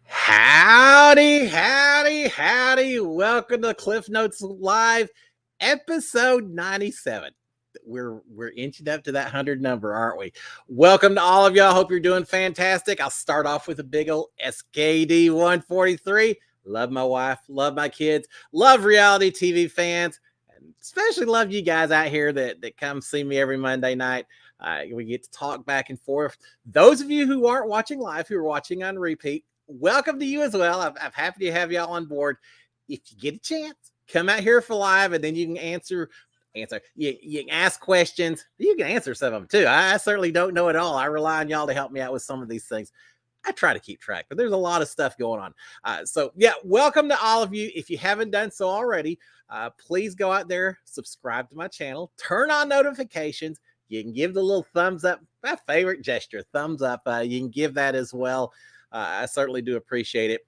Howdy. Welcome to Cliff Notes Live, episode 97. We're inching up to that 100 number, aren't we? Welcome to all of y'all. Hope you're doing fantastic. I'll start off with a big old SKD 143. Love my wife, love my kids, love reality TV fans, and especially love you guys out here that come see me every Monday night. We get to talk back and forth. Those of you who aren't watching live, who are watching on repeat, welcome to you as well. I'm happy to have y'all on board. If you get a chance, come out here for live, and then you can answer. You can ask questions. You can answer some of them too. I certainly don't know it all. I rely on y'all to help me out with some of these things. I try to keep track, but there's a lot of stuff going on. So yeah, welcome to all of you. If you haven't done so already, please go out there, subscribe to my channel, turn on notifications. You can give the little thumbs up, my favorite gesture, thumbs up. You can give that as well. I certainly do appreciate it.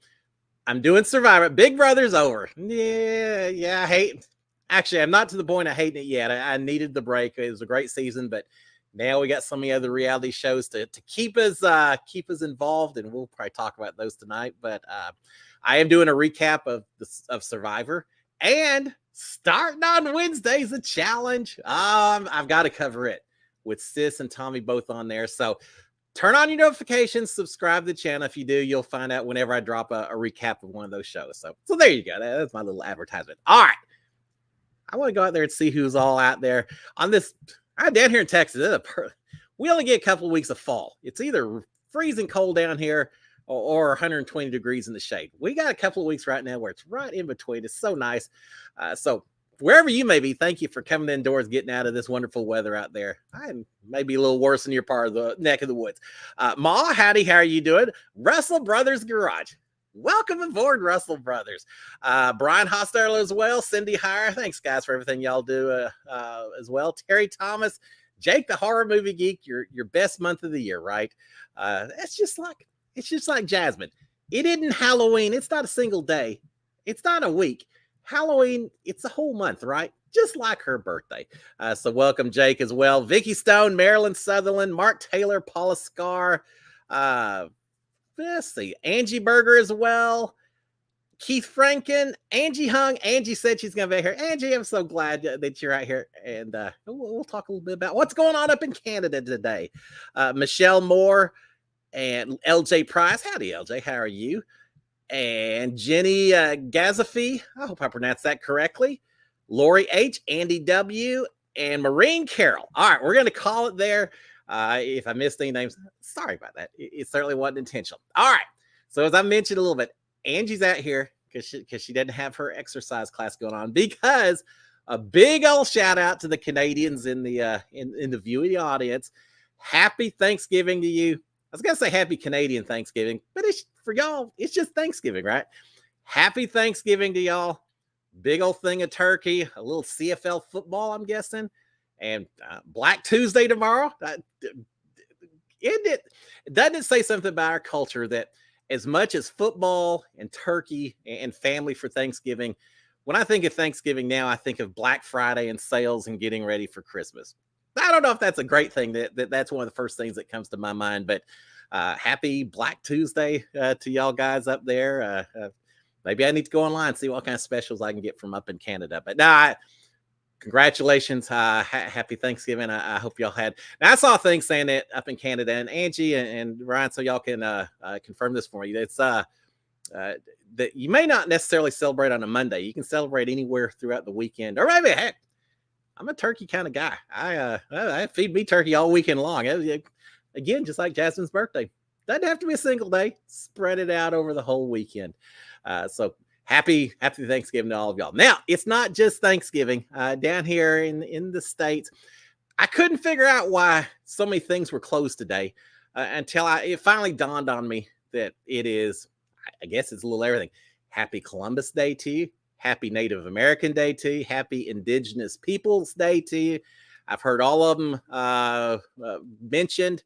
I'm doing Survivor. Big Brother's over. Yeah, I hate. Actually, I'm not to the point of hating it yet. I needed the break. It was a great season, but now we got some of the other reality shows to keep us involved, and we'll probably talk about those tonight. But I am doing a recap of Survivor, and starting on Wednesday's a challenge. I've got to cover it with Sis and Tommy both on there. So turn on your notifications, subscribe to the channel. If you do, you'll find out whenever I drop a recap of one of those shows. So there you go. That's my little advertisement. All right. I want to go out there and see who's all out there on this. I'm down here in Texas. We only get a couple of weeks of fall. It's either freezing cold down here or 120 degrees in the shade. We got a couple of weeks right now where it's right in between. It's so nice. So wherever you may be, thank you for coming indoors, getting out of this wonderful weather out there. I may be a little worse in your part of the neck of the woods. Ma, howdy, how are you doing? Russell Brothers Garage. Welcome aboard, Russell Brothers. Brian Hostetler as well. Cindy Hire. Thanks, guys, for everything y'all do as well. Terry Thomas. Jake, the horror movie geek. Your best month of the year, right? It's just like Jasmine. It isn't Halloween. It's not a single day. It's not a week. Halloween, it's a whole month, right? Just like her birthday. So welcome, Jake, as well. Vicky Stone, Marilyn Sutherland, Mark Taylor, Paula Scar. Let's see. Angie Berger as well. Keith Franken. Angie Hung. Angie said she's going to be here. Angie, I'm so glad that you're out here. And we'll talk a little bit about what's going on up in Canada today. Michelle Moore and LJ Price. Howdy, LJ. How are you? And Jenny Gazafi. I hope I pronounced that correctly. Lori H. Andy W. And Maureen Carroll. All right, we're going to call it there. If I missed any names, sorry about that. It certainly wasn't intentional. All right. So as I mentioned a little bit, Angie's out here because she didn't have her exercise class going on, because a big old shout out to the Canadians in the viewing audience. Happy Thanksgiving to you. I was going to say happy Canadian Thanksgiving, but for y'all, it's just Thanksgiving, right? Happy Thanksgiving to y'all. Big old thing of turkey, a little CFL football, I'm guessing. And Black Tuesday tomorrow. Doesn't it say something about our culture that as much as football and turkey and family for Thanksgiving, when I think of Thanksgiving now, I think of Black Friday and sales and getting ready for Christmas. I don't know if that's a great thing. That's one of the first things that comes to my mind. But happy Black Tuesday to y'all guys up there. Maybe I need to go online and see what kind of specials I can get from up in Canada. But no, congratulations. Happy Thanksgiving. I hope y'all had. Now, I saw things saying that up in Canada, and Angie and Ryan, so y'all can confirm this for me. It's that you may not necessarily celebrate on a Monday. You can celebrate anywhere throughout the weekend, or maybe heck, I'm a turkey kind of guy. I feed me turkey all weekend long. Again, just like Jasmine's birthday. Doesn't have to be a single day. Spread it out over the whole weekend. So happy Thanksgiving to all of y'all. Now, it's not just Thanksgiving down here in the States. I couldn't figure out why so many things were closed today until it finally dawned on me that it is, I guess it's a little everything. Happy Columbus Day to you. Happy Native American Day to you. Happy Indigenous Peoples Day to you. I've heard all of them mentioned.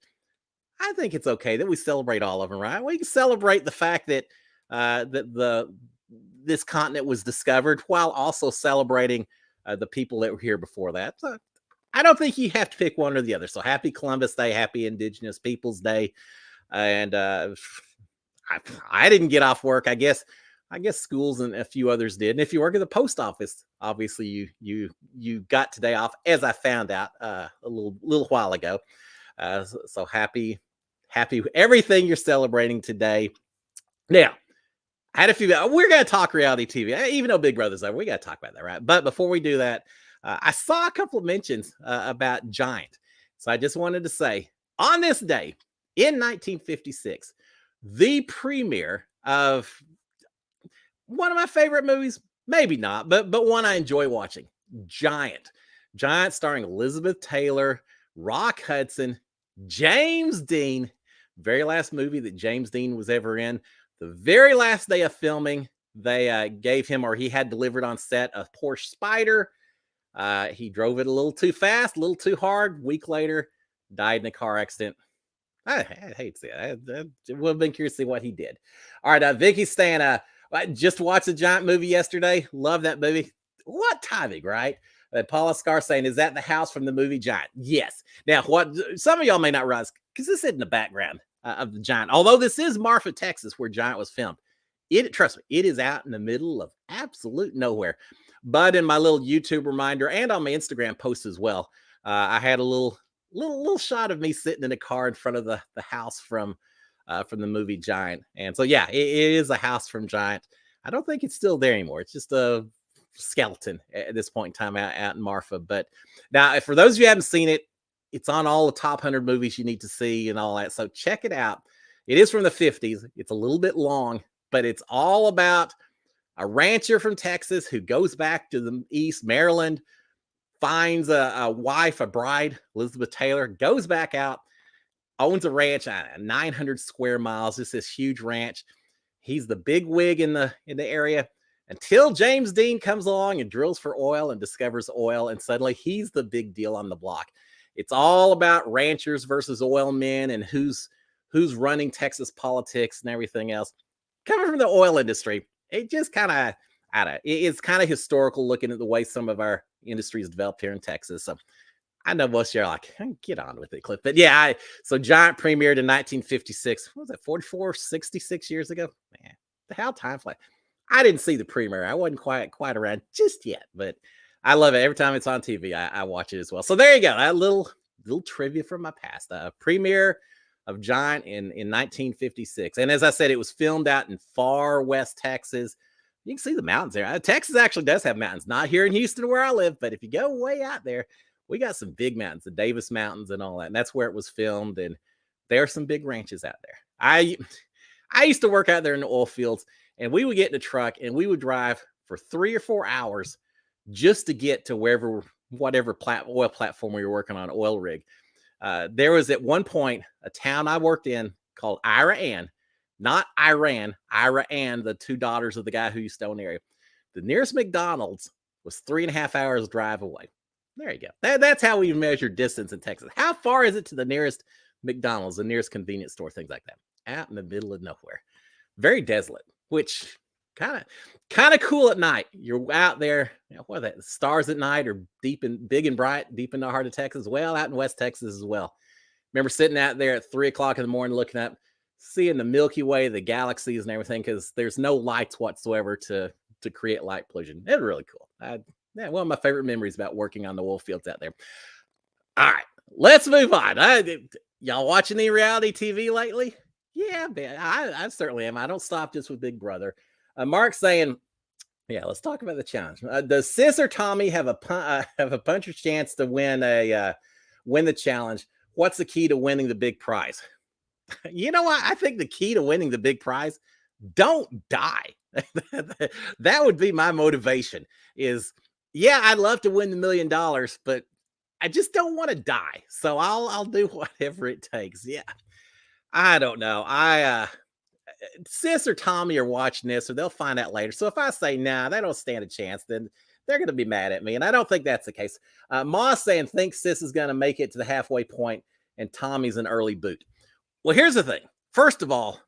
I think it's okay that we celebrate all of them, right? We can celebrate the fact that this continent was discovered while also celebrating the people that were here before that. So I don't think you have to pick one or the other. So happy Columbus Day, happy Indigenous Peoples Day. And I didn't get off work. I guess schools and a few others did. And if you work at the post office, obviously you got today off, as I found out a little while ago. So happy everything you're celebrating today. Now, I had a few. We're going to talk reality TV, even though Big Brother's over. We got to talk about that, right? But before we do that, I saw a couple of mentions about Giant. So I just wanted to say, on this day in 1956, the premiere of one of my favorite movies, maybe not, but one I enjoy watching, Giant. Giant starring Elizabeth Taylor, Rock Hudson, James Dean. Very last movie that James Dean was ever in. The very last day of filming, they gave him, or he had delivered on set, a Porsche Spider. He drove it a little too fast, a little too hard. Week later, died in a car accident. I hate to say that. I would have been curious to see what he did. All right, Vicky's saying, I just watched the Giant movie yesterday. Love that movie. What timing, right? Paula Scar saying, is that the house from the movie Giant? Yes. Now, what some of y'all may not realize, because this is in the background of the Giant, although this is Marfa, Texas, where Giant was filmed. Trust me, it is out in the middle of absolute nowhere. But in my little YouTube reminder and on my Instagram post as well, I had a little shot of me sitting in a car in front of the house from the movie Giant. And so, yeah, it is a house from Giant. I don't think it's still there anymore. It's just a skeleton at this point in time out in Marfa. But now, for those of you who haven't seen it, it's on all the top 100 movies you need to see and all that. So check it out. It is from the 50s. It's a little bit long, but it's all about a rancher from Texas who goes back to the East, Maryland, finds a wife, a bride, Elizabeth Taylor, goes back out, owns a ranch on 900 square miles. Just this huge ranch. He's the big wig in the area until James Dean comes along and drills for oil and discovers oil, and suddenly he's the big deal on the block. It's all about ranchers versus oil men and who's running Texas politics and everything else. Coming from the oil industry, it just kind of, it's kind of historical looking at the way some of our industries developed here in Texas. So I know most of you are like, get on with it, Cliff. But yeah, so Giant premiered in 1956. What was that, 44, 66 years ago? Man, the hell time flies. I didn't see the premiere. I wasn't quite around just yet, but I love it. Every time it's on TV, I watch it as well. So there you go. That little trivia from my past. Premiere of Giant in 1956. And as I said, it was filmed out in far west Texas. You can see the mountains there. Texas actually does have mountains. Not here in Houston where I live, but if you go way out there, we got some big mountains, the Davis Mountains and all that. And that's where it was filmed. And there are some big ranches out there. I used to work out there in the oil fields, and we would get in a truck and we would drive for 3 or 4 hours just to get to whatever oil platform we were working on, oil rig. There was at one point a town I worked in called Ira Ann, not Iran, Ira Ann, the 2 daughters of the guy who used to own the area. The nearest McDonald's was 3.5 hours drive away. There you go. That's how we measure distance in Texas. How far is it to the nearest McDonald's, the nearest convenience store, things like that? Out in the middle of nowhere. Very desolate, which kind of cool at night. You're out there, what are that? Stars at night are big and bright, deep in the heart of Texas. Well, out in West Texas as well. Remember sitting out there at 3 o'clock in the morning, looking up, seeing the Milky Way, the galaxies and everything, because there's no lights whatsoever to create light pollution. It's really cool. One of my favorite memories about working on the oil fields out there. All right, let's move on. Y'all watching any reality TV lately? Yeah, man, I certainly am. I don't stop just with Big Brother. Mark's saying, yeah, let's talk about the challenge. Does Sis or Tommy have a puncher's chance to win the challenge? What's the key to winning the big prize? You know what? I think the key to winning the big prize, don't die. That would be my motivation is, yeah, I'd love to win the $1 million, but I just don't want to die. So I'll do whatever it takes. Yeah. I don't know. Sis or Tommy are watching this, or they'll find out later. So if I say, nah, they don't stand a chance, then they're going to be mad at me. And I don't think that's the case. Moss saying, thinks Sis is going to make it to the halfway point and Tommy's an early boot. Well, here's the thing. First of all,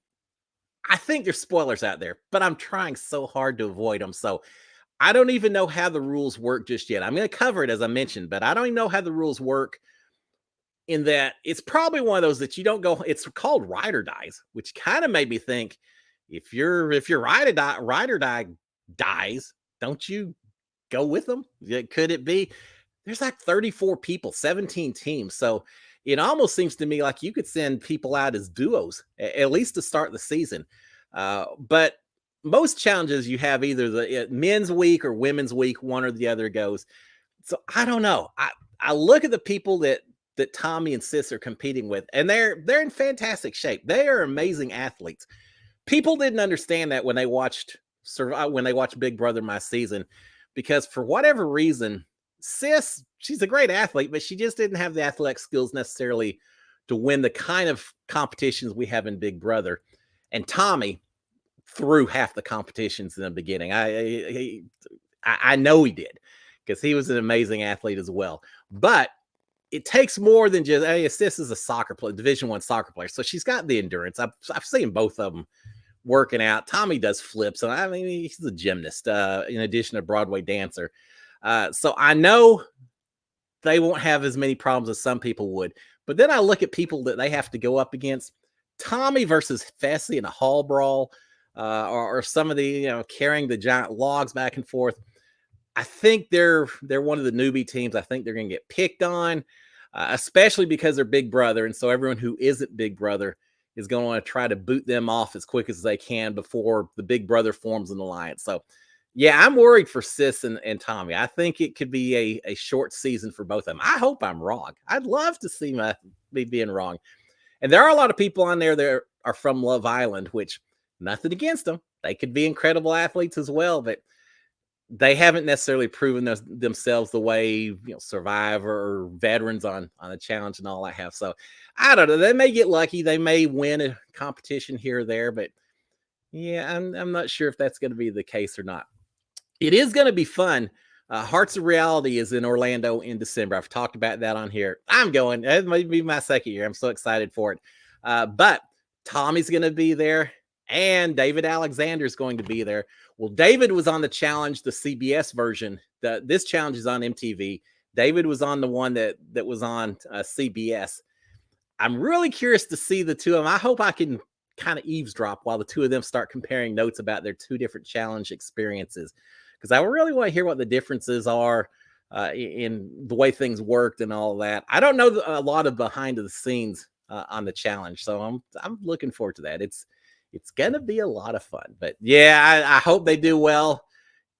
I think there's spoilers out there, but I'm trying so hard to avoid them. So I don't even know how the rules work just yet. I'm going to cover it as I mentioned, but I don't even know how the rules work in that it's probably one of those that you don't go. It's called ride or dies, which kind of made me think if your ride or die dies, don't you go with them? Could it be? There's like 34 people, 17 teams. So it almost seems to me like you could send people out as duos, at least to start the season. But most challenges you have either the men's week or women's week, one or the other goes. So I don't know. I look at the people that Tommy and Sis are competing with, and they're in fantastic shape. They are amazing athletes. People didn't understand that when they watched Big Brother my season, because for whatever reason, Sis, she's a great athlete, but she just didn't have the athletic skills necessarily to win the kind of competitions we have in Big Brother. And Tommy threw half the competitions in the beginning. I know he did, because he was an amazing athlete as well. But it takes more than just, hey, Sis is a soccer player, Division I soccer player, so she's got the endurance. I've seen both of them working out. Tommy does flips, and I mean, he's a gymnast, in addition to Broadway dancer. So I know they won't have as many problems as some people would. But then I look at people that they have to go up against. Tommy versus Fessy in a hall brawl, or some of the, carrying the giant logs back and forth. I think they're one of the newbie teams. I think they're going to get picked on, especially because they're Big Brother, and so everyone who isn't Big Brother is going to want to try to boot them off as quick as they can before the Big Brother forms an alliance. So, yeah, I'm worried for Sis and Tommy. I think it could be a short season for both of them. I hope I'm wrong. I'd love to see me being wrong. And there are a lot of people on there that are from Love Island, which, nothing against them. They could be incredible athletes as well, but they haven't necessarily proven themselves the way Survivor or veterans on a challenge and all that have. So I don't know. They may get lucky. They may win a competition here or there, but yeah, I'm not sure if that's going to be the case or not. It is going to be fun. Hearts of Reality is in Orlando in December. I've talked about that on here. I'm going. It might be my second year. I'm so excited for it. But Tommy's going to be there, and David Alexander is going to be there. Well, David was on the challenge, the CBS version. This challenge is on MTV. David was on the one that was on CBS. I'm really curious to see the two of them. I hope I can kind of eavesdrop while the two of them start comparing notes about their two different challenge experiences, because I really want to hear what the differences are in the way things worked and all of that. I don't know a lot of behind the scenes on the challenge, so I'm looking forward to that. It's gonna be a lot of fun. But yeah, I hope they do well.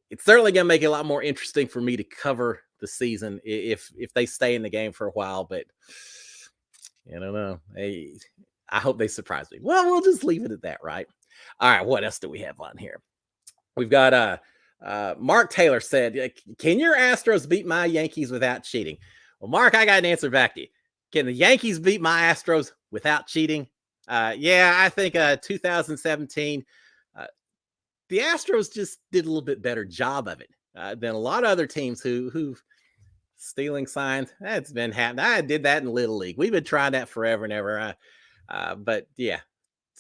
It's certainly gonna make it a lot more interesting for me to cover the season if they stay in the game for a while. But I don't know. I hope they surprise me. Well, we'll just leave it at that, right? All right, what else do we have on here? We've got Mark Taylor said, can your Astros beat my Yankees without cheating? Well, Mark, I got an answer back to you. Can the Yankees beat my Astros without cheating? Yeah, I think 2017, the Astros just did a little bit better job of it than a lot of other teams who've stealing signs. That's been happening. I did that in Little League. We've been trying that forever and ever. But yeah,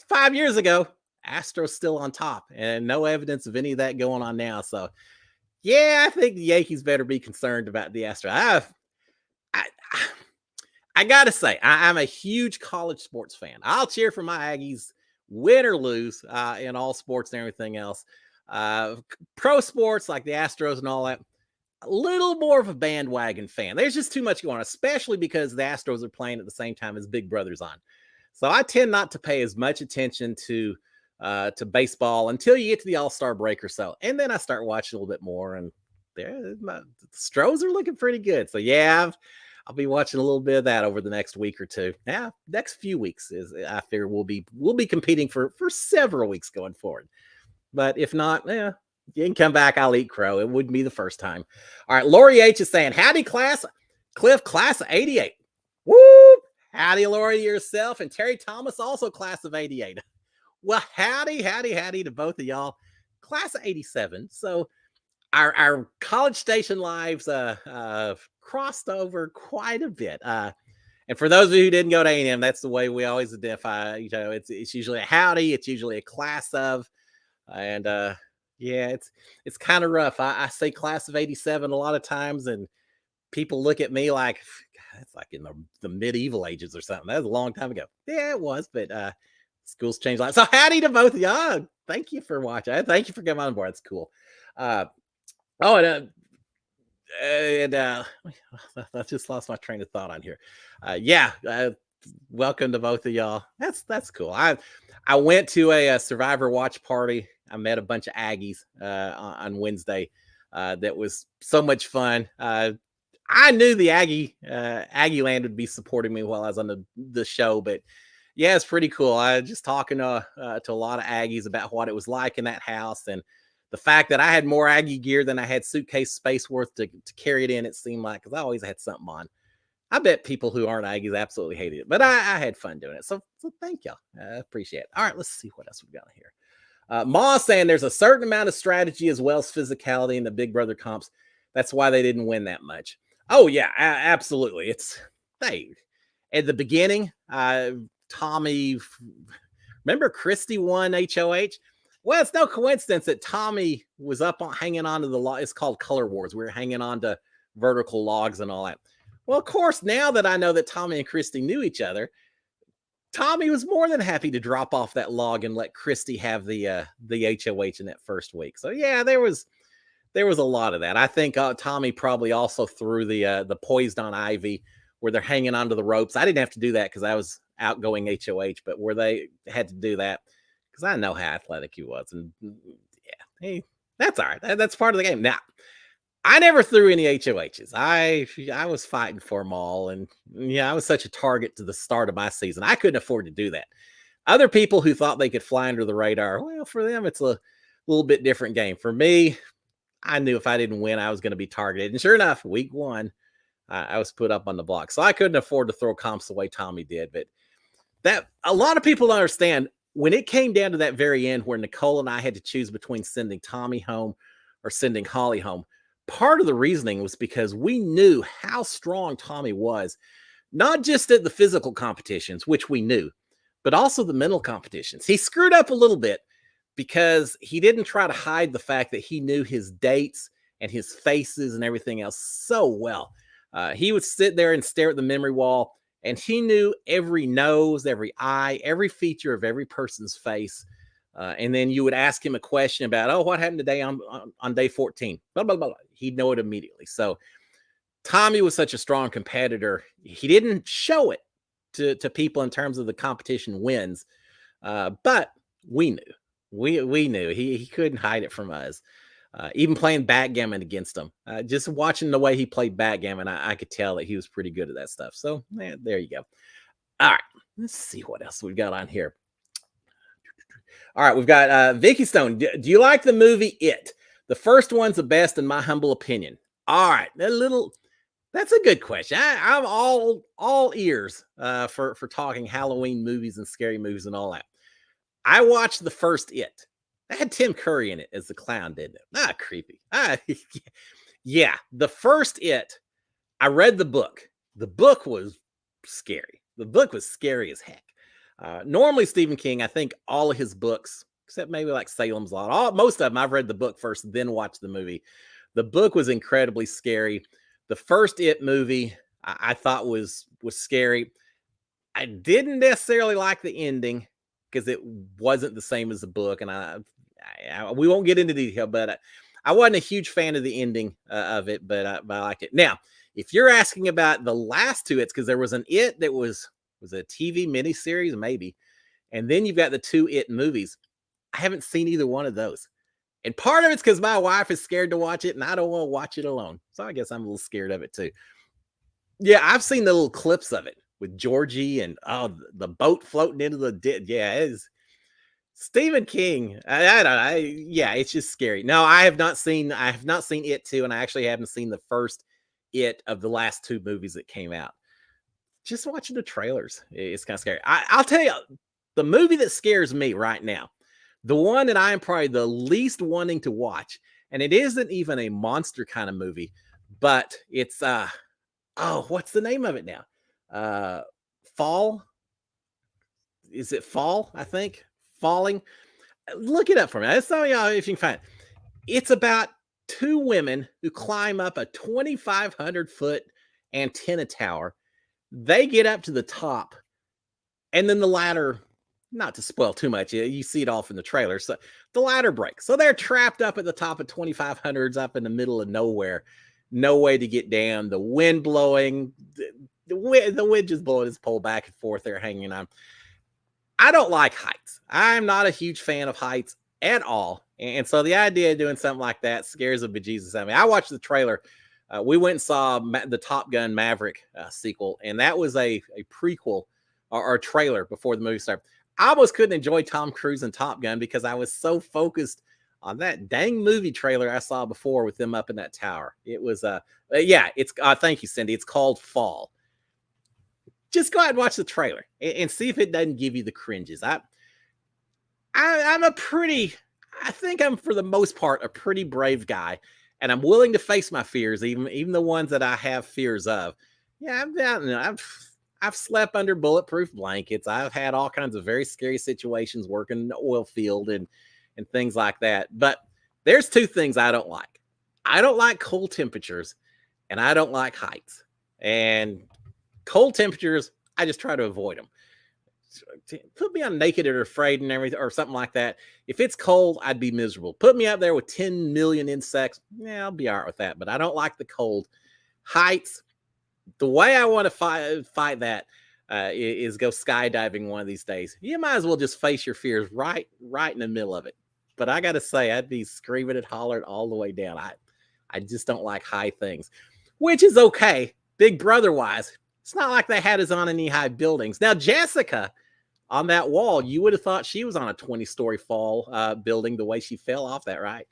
5 years ago, Astros still on top, and no evidence of any of that going on now. So yeah, I think the Yankees better be concerned about the Astros. I gotta say, I'm a huge college sports fan. I'll cheer for my Aggies, win or lose, in all sports and everything else. Pro sports like the Astros and all that, a little more of a bandwagon fan. There's just too much going on, especially because the Astros are playing at the same time as Big Brother's on. So I tend not to pay as much attention to baseball until you get to the All-Star break or so. And then I start watching a little bit more, and the Stros are looking pretty good. So yeah, I'll be watching a little bit of that over the next week or two. Yeah, next few weeks I figure we'll be competing for several weeks going forward. But if not, yeah, you can come back. I'll eat crow. It wouldn't be the first time. All right, Lori H is saying, howdy, class. Cliff, class of 88. Woo! Howdy, Lori, yourself. And Terry Thomas, also class of 88. Well, howdy to both of y'all. Class of 87. So our College Station lives crossed over quite a bit. And for those of you who didn't go to A&M, that's the way we always identify. It's usually a howdy. It's usually a class of. And yeah, it's kind of rough. I say class of 87 a lot of times, and people look at me like, God, that's like in the medieval ages or something. That was a long time ago. Yeah, it was, but schools changed a lot. So howdy to both of y'all. Thank you for watching. Thank you for coming on board. That's cool. Oh, and I just lost my train of thought on here. Yeah, welcome to both of y'all. That's cool. I went to a Survivor watch party. I met a bunch of Aggies on Wednesday. That was so much fun. I knew the Aggie Land would be supporting me while I was on the show, but yeah, it's pretty cool. I was just talking to a lot of Aggies about what it was like in that house, and the fact that I had more Aggie gear than I had suitcase space worth to carry it in. It seemed like, because I always had something on. I bet people who aren't Aggies absolutely hated it, but I had fun doing it. So thank y'all. I appreciate it. All right, let's see what else we've got here. Ma saying there's a certain amount of strategy as well as physicality in the Big Brother comps. That's why they didn't win that much. Oh yeah, absolutely. It's hey, at the beginning, Tommy. Remember Christy won HOH? Well, it's no coincidence that Tommy was up on hanging on to the log. It's called Color Wars. We were hanging on to vertical logs and all that. Well, of course, now that I know that Tommy and Christy knew each other, Tommy was more than happy to drop off that log and let Christy have the HOH in that first week. So yeah, there was a lot of that. I think Tommy probably also threw the poised on Ivy where they're hanging onto the ropes. I didn't have to do that because I was outgoing HOH, but where they had to do that because I know how athletic he was. And yeah, hey, that's all right. That's part of the game. Now, I never threw any HOHs. I was fighting for them all. And yeah, I was such a target to the start of my season. I couldn't afford to do that. Other people who thought they could fly under the radar, well, for them, it's a little bit different game. For me, I knew if I didn't win, I was going to be targeted. And sure enough, week one, I was put up on the block. So I couldn't afford to throw comps the way Tommy did. But that a lot of people don't understand when it came down to that very end where Nicole and I had to choose between sending Tommy home or sending Holly home. Part of the reasoning was because we knew how strong Tommy was, not just at the physical competitions, which we knew, but also the mental competitions. He screwed up a little bit because he didn't try to hide the fact that he knew his dates and his faces and everything else so well. He would sit there and stare at the memory wall, and he knew every nose, every eye, every feature of every person's face. And then you would ask him a question about, oh, what happened today on day 14? Blah, blah, blah. He'd know it immediately. So Tommy was such a strong competitor. He didn't show it to people in terms of the competition wins, but we knew. We knew he couldn't hide it from us. Even playing backgammon against him, just watching the way he played backgammon, I could tell that he was pretty good at that stuff. So there you go. All right, let's see what else we've got on here. All right, we've got Vicky Stone. Do you like the movie It? The first one's the best in my humble opinion. All right, that's a good question. I'm all ears for talking Halloween movies and scary movies and all that. I watched the first It. That had Tim Curry in it as the clown, didn't it? Creepy. Yeah, the first It, I read the book. The book was scary. The book was scary as heck. Normally, Stephen King, I think all of his books, except maybe like Salem's Lot, most of them, I've read the book first, then watched the movie. The book was incredibly scary. The first It movie, I thought was scary. I didn't necessarily like the ending because it wasn't the same as the book, and we won't get into detail, but I wasn't a huge fan of the ending of it, but I liked it. Now, if you're asking about the last two It's, because there was an It that was a TV miniseries, maybe, and then you've got the two It movies. I haven't seen either one of those. And part of it's because my wife is scared to watch it, and I don't want to watch it alone. So I guess I'm a little scared of it too. Yeah, I've seen the little clips of it with Georgie and the boat floating into the ditch. Yeah, it is. Stephen King. I don't know. Yeah, it's just scary. No, I have not seen It 2, and I actually haven't seen the first It of the last two movies that came out. Just watching the trailers, it's kind of scary. I'll tell you, the movie that scares me right now, the one that I am probably the least wanting to watch, and it isn't even a monster kind of movie, but it's what's the name of it now? Fall? Is it Fall? I think Falling. Look it up for me. Let's tell y'all if you can find it. It's about two women who climb up a 2,500-foot antenna tower. They get up to the top, and then the ladder, not to spoil too much, you see it all from the trailer. So the ladder breaks. So they're trapped up at the top of 2,500s up in the middle of nowhere. No way to get down. The wind blowing. The wind just blowing his pole back and forth. They're hanging on. I don't like heights. I'm not a huge fan of heights at all. And so the idea of doing something like that scares the bejesus out of me. I watched the trailer. We went and saw the Top Gun Maverick sequel, and that was a prequel or trailer before the movie started. I almost couldn't enjoy Tom Cruise and Top Gun because I was so focused on that dang movie trailer I saw before with them up in that tower. It was yeah, it's thank you, Cindy. It's called Fall. Just go ahead and watch the trailer and see if it doesn't give you the cringes. I think I'm, for the most part, a pretty brave guy, and I'm willing to face my fears, even the ones that I have fears of. Yeah, I've slept under bulletproof blankets. I've had all kinds of very scary situations working in the oil field and things like that. But there's two things I don't like. I don't like cold temperatures, and I don't like heights. And cold temperatures, I just try to avoid them. Put me on Naked or Afraid and everything, or something like that. If it's cold, I'd be miserable. Put me up there with 10 million insects. Yeah, I'll be all right with that. But I don't like the cold. Heights, the way I want to fight that is go skydiving one of these days. You might as well just face your fears right in the middle of it. But I got to say, I'd be screaming and hollering all the way down. I just don't like high things, which is okay. Big Brother wise, it's not like they had us on any high buildings. Now, Jessica, on that wall, you would have thought she was on a 20-story fall building the way she fell off that, right?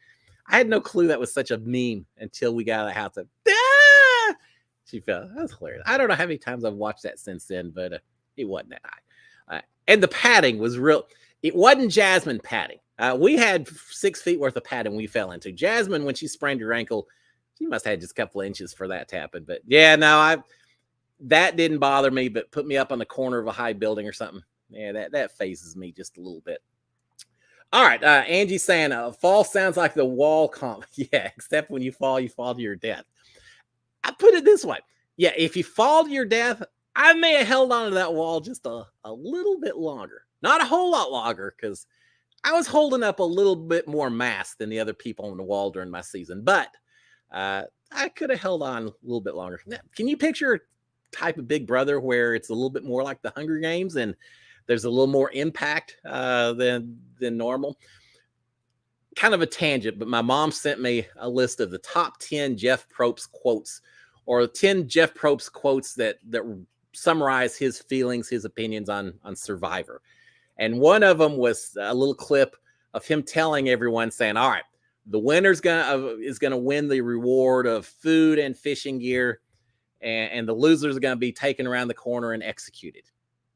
I had no clue that was such a meme until we got out of the house. She fell. That was hilarious. I don't know how many times I've watched that since then, but it wasn't that high. And the padding was real. It wasn't Jasmine padding. We had 6 feet worth of padding we fell into. Jasmine, when she sprained her ankle, she must have had just a couple of inches for that to happen. But yeah, no, that didn't bother me, but put me up on the corner of a high building or something. Yeah, that phases me just a little bit. All right, Angie saying, fall sounds like the wall comp. Yeah, except when you fall to your death. I put it this way. Yeah, if you fall to your death, I may have held on to that wall just a little bit longer. Not a whole lot longer, because I was holding up a little bit more mass than the other people on the wall during my season. But I could have held on a little bit longer. Now, can you picture a type of Big Brother where it's a little bit more like the Hunger Games and there's a little more impact than normal? Kind of a tangent, but my mom sent me a list of the top 10 Jeff Probst quotes, or 10 Jeff Probst quotes that summarize his feelings, his opinions on Survivor. And one of them was a little clip of him telling everyone, saying, all right, the winner's is gonna win the reward of food and fishing gear, and the losers are gonna be taken around the corner and executed.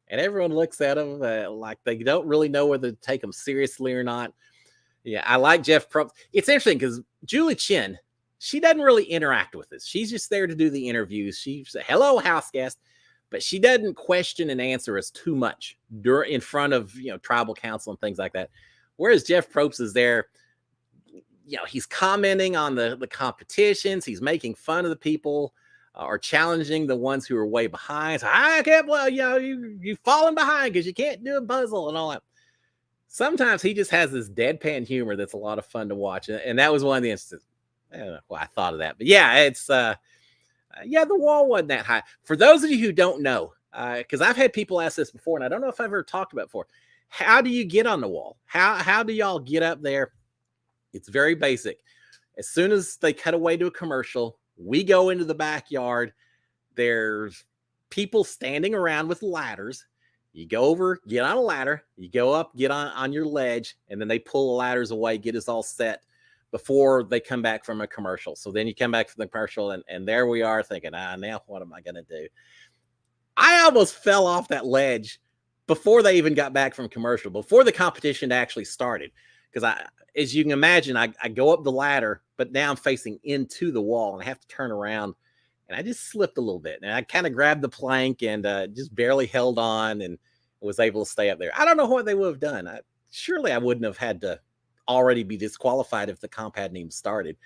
And everyone looks at him like they don't really know whether to take him seriously or not. Yeah, I like Jeff Probst. It's interesting because Julie Chen, she doesn't really interact with us. She's just there to do the interviews. She's a hello house guest, but she doesn't question and answer us too much in front of tribal council and things like that. Whereas Jeff Probst is there, he's commenting on the competitions. He's making fun of the people or challenging the ones who are way behind. So I can't, you've fallen behind because you can't do a puzzle and all that. Sometimes he just has this deadpan humor that's a lot of fun to watch. And that was one of the instances. I don't know why I thought of that. But yeah, it's, the wall wasn't that high. For those of you who don't know, because I've had people ask this before, and I don't know if I've ever talked about it before. How do you get on the wall? How do y'all get up there? It's very basic. As soon as they cut away to a commercial, we go into the backyard. There's people standing around with ladders. You go over, get on a ladder, you go up, get on your ledge, and then they pull the ladders away, get us all set before they come back from a commercial. So then you come back from the commercial, and there we are thinking, now what am I going to do? I almost fell off that ledge before they even got back from commercial, before the competition actually started. Because as you can imagine, I go up the ladder, but now I'm facing into the wall and I have to turn around, and I just slipped a little bit. And I kind of grabbed the plank and just barely held on and was able to stay up there. I don't know what they would have done. Surely I wouldn't have had to already be disqualified if the comp hadn't even started.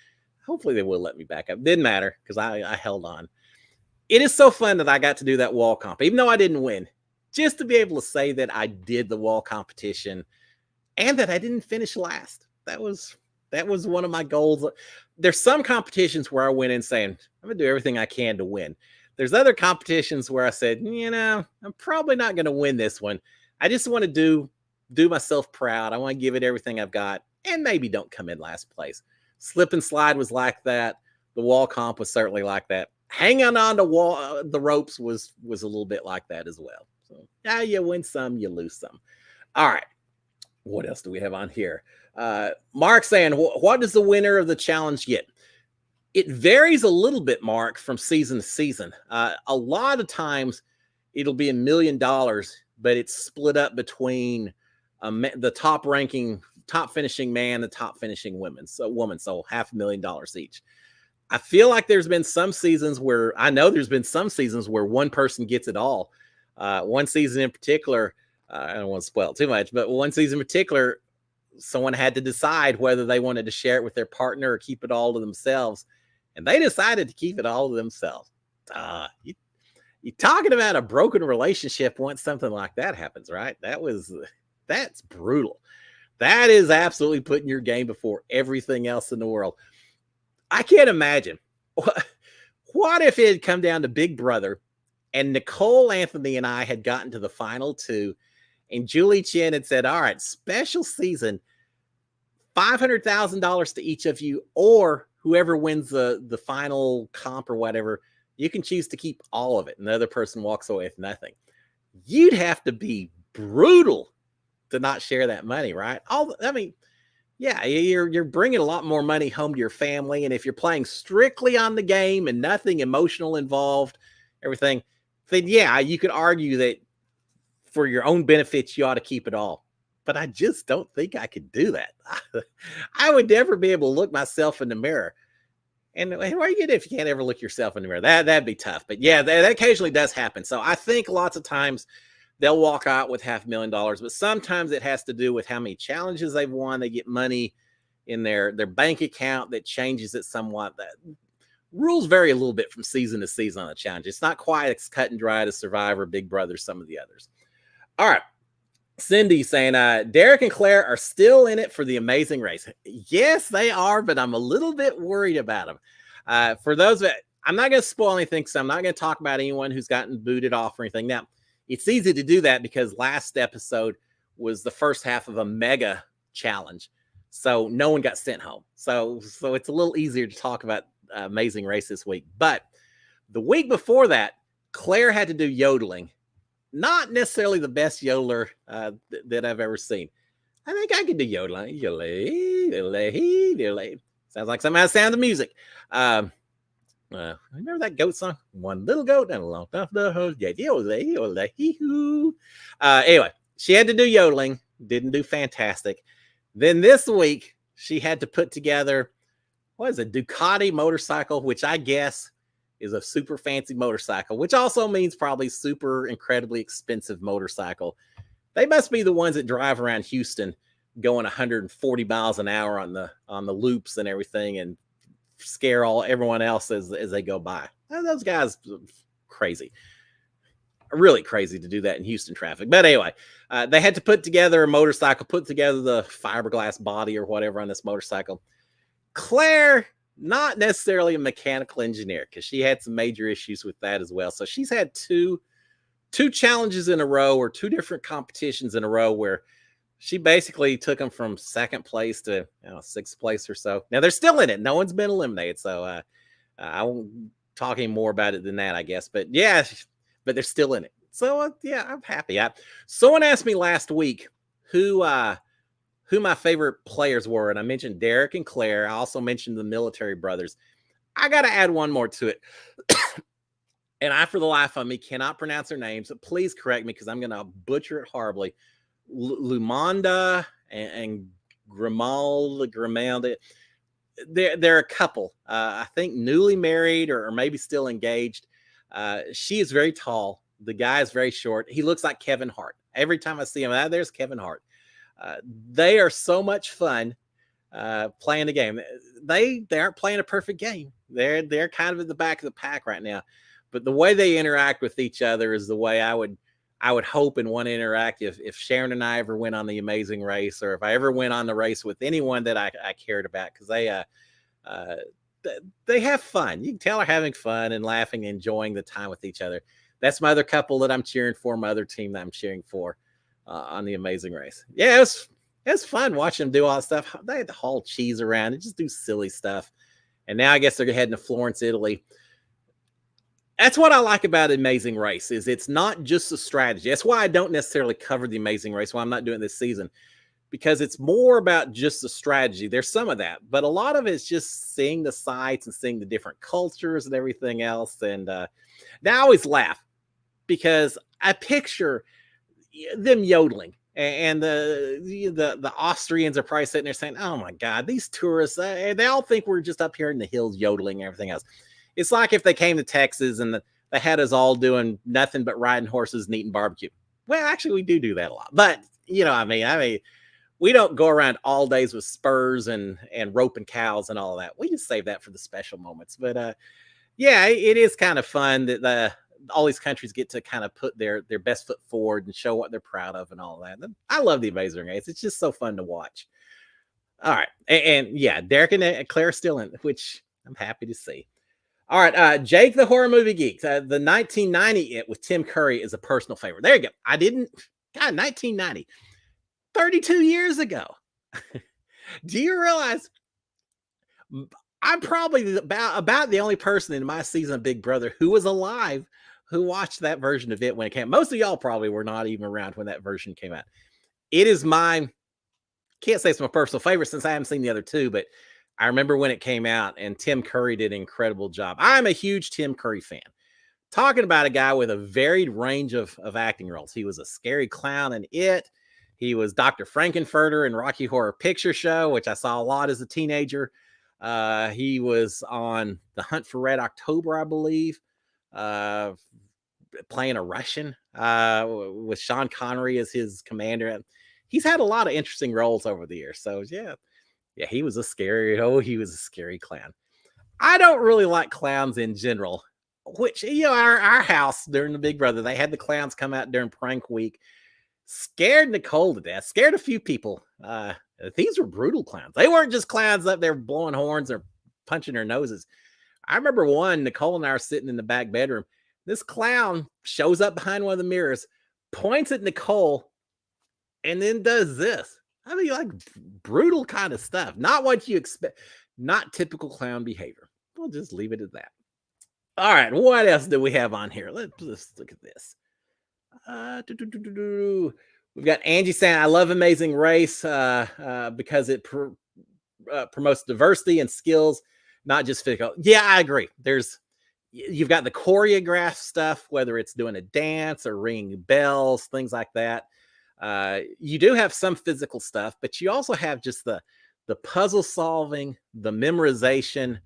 Hopefully they will let me back up. Didn't matter because I held on. It is so fun that I got to do that wall comp, even though I didn't win, just to be able to say that I did the wall competition and that I didn't finish last. That was one of my goals. There's some competitions where I went in saying, I'm going to do everything I can to win. There's other competitions where I said, I'm probably not going to win this one. I just want to do myself proud. I want to give it everything I've got and maybe don't come in last place. Slip and slide was like that. The wall comp was certainly like that. Hanging on to the ropes was a little bit like that as well. So yeah, you win some, you lose some. All right. What else do we have on here? Mark saying, what does the winner of the challenge get? It varies a little bit, Mark, from season to season. A lot of times it'll be $1 million, but it's split up between the top finishing man, the top finishing woman. So $500,000 each. I feel like there's been some seasons where one person gets it all. One season in particular, I don't want to spoil too much, but one season in particular, someone had to decide whether they wanted to share it with their partner or keep it all to themselves. And they decided to keep it all to themselves. You're talking about a broken relationship once something like that happens, right? That's brutal. That is absolutely putting your game before everything else in the world. I can't imagine. What if it had come down to Big Brother and Nicole Anthony and I had gotten to the final two and Julie Chen had said, all right, special season, $500,000 to each of you, or whoever wins the final comp or whatever, you can choose to keep all of it. And the other person walks away with nothing. You'd have to be brutal to not share that money, right? Yeah, you're bringing a lot more money home to your family. And if you're playing strictly on the game and nothing emotional involved, everything, then yeah, you could argue that for your own benefits, you ought to keep it all. But I just don't think I could do that. I would never be able to look myself in the mirror. And what are you getting if you can't ever look yourself in the mirror? That'd be tough. But yeah, that occasionally does happen. So I think lots of times they'll walk out with $500,000, but sometimes it has to do with how many challenges they've won. They get money in their bank account that changes it somewhat. That rules vary a little bit from season to season on the challenge. It's not quite as cut and dry as Survivor, Big Brother, some of the others. All right. Cindy saying, Derek and Claire are still in it for the amazing race. Yes, they are, but I'm a little bit worried about them. For those that I'm not going to spoil anything, so I'm not going to talk about anyone who's gotten booted off or anything. Now, it's easy to do that because last episode was the first half of a mega challenge. So no one got sent home. So it's a little easier to talk about amazing race this week. But the week before that, Claire had to do yodeling. Not necessarily the best yodeler that I've ever seen. I think I can do yodeling. Sounds like something out of Sound of Music. Remember that goat song? One little goat and a long off the hose. Anyway, she had to do yodeling. Didn't do fantastic. Then this week, she had to put together, Ducati motorcycle, which I guess is a super fancy motorcycle, which also means probably super incredibly expensive motorcycle. They must be the ones that drive around Houston going 140 miles an hour on the loops and everything and scare everyone else as they go by. Those guys crazy. Really crazy to do that in Houston traffic. But anyway, they had to put together a motorcycle, put together the fiberglass body or whatever on this motorcycle. Claire, not necessarily a mechanical engineer because she had some major issues with that as well. So she's had two challenges in a row or two different competitions in a row where she basically took them from second place to sixth place or so. Now they're still in it. No one's been eliminated. So I won't talk any more about it than that, I guess. But yeah, but they're still in it. So yeah, I'm happy. Someone asked me last week who my favorite players were. And I mentioned Derek and Claire. I also mentioned the military brothers. I got to add one more to it. And I, for the life of me, cannot pronounce their names. So please correct me because I'm going to butcher it horribly. Lumanda and Grimalda. They're a couple. I think newly married or maybe still engaged. She is very tall. The guy is very short. He looks like Kevin Hart. Every time I see him, there's Kevin Hart. They are so much fun. playing the game. They aren't playing a perfect game. They're kind of at the back of the pack right now. But the way they interact with each other is the way I would hope and want to interact if Sharon and I ever went on the Amazing Race, or if I ever went on the race with anyone that I cared about, because uh, they have fun. You can tell they're having fun and laughing, and enjoying the time with each other. That's my other couple that I'm cheering for, my other team that I'm cheering for on the Amazing Race. Yeah, it was fun watching them do all that stuff. They had to haul cheese around and just do silly stuff. And now I guess they're heading to Florence, Italy. That's what I like about Amazing Race, is it's not just a strategy. That's why I don't necessarily cover the Amazing Race, why I'm not doing this season, because it's more about just the strategy. There's some of that, but a lot of it's just seeing the sights and seeing the different cultures and everything else. And now I always laugh because I picture them yodeling, and the Austrians are probably sitting there saying, "Oh my God, these tourists! They all think we're just up here in the hills yodeling and everything else." It's like if they came to Texas and they had us all doing nothing but riding horses and eating barbecue. Well, actually, we do that a lot, but I mean, we don't go around all days with spurs and roping cows and all of that. We just save that for the special moments. But yeah, it is kind of fun that all these countries get to kind of put their best foot forward and show what they're proud of and all of that. And I love the Amazing Race. It's just so fun to watch. All right, and yeah, Derek and Claire are still in, which I'm happy to see. All right, Jake the Horror Movie Geek. The 1990 It with Tim Curry is a personal favorite. There you go. God, 1990, 32 years ago. Do you realize I'm probably about the only person in my season of Big Brother who was alive who watched that version of it when it came. Most of y'all probably were not even around when that version came out. It is can't say it's my personal favorite since I haven't seen the other two, but I remember when it came out, and Tim Curry did an incredible job. I'm a huge Tim Curry fan. Talking about a guy with a varied range of acting roles. He was a scary clown in It. He was Dr. Frankenfurter in Rocky Horror Picture Show, which I saw a lot as a teenager. He was on The Hunt for Red October, I believe, playing a Russian with Sean Connery as his commander. He's had a lot of interesting roles over the years. So yeah, he was a scary clown. I don't really like clowns in general, which, our house during the Big Brother, they had the clowns come out during prank week. Scared Nicole to death, scared a few people. These were brutal clowns. They weren't just clowns up there blowing horns or punching their noses. I remember Nicole and I are sitting in the back bedroom. This clown shows up behind one of the mirrors, points at Nicole, and then does this. I mean, like, brutal kind of stuff. Not what you expect. Not typical clown behavior. We'll just leave it at that. All right, what else do we have on here? Let's look at this. We've got Angie saying, "I love Amazing Race because it promotes diversity and skills, not just physical." Yeah, I agree. You've got the choreographed stuff, whether it's doing a dance or ringing bells, things like that. You do have some physical stuff, but you also have just the puzzle solving, the memorization,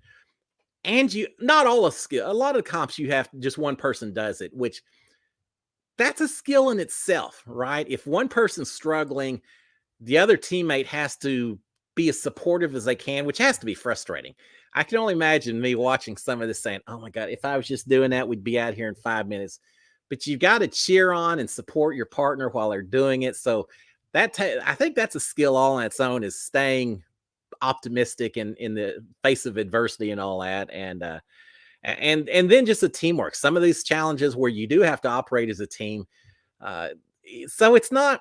and not all a skill. A lot of comps you have just one person does it, which that's a skill in itself, right? If one person's struggling, the other teammate has to be as supportive as they can, which has to be frustrating. I can only imagine me watching some of this saying, "Oh my God, if I was just doing that, we'd be out here in 5 minutes." But you've got to cheer on and support your partner while they're doing it. So I think that's a skill all on its own, is staying optimistic in the face of adversity and all that. And then just the teamwork. Some of these challenges where you do have to operate as a team. So it's not,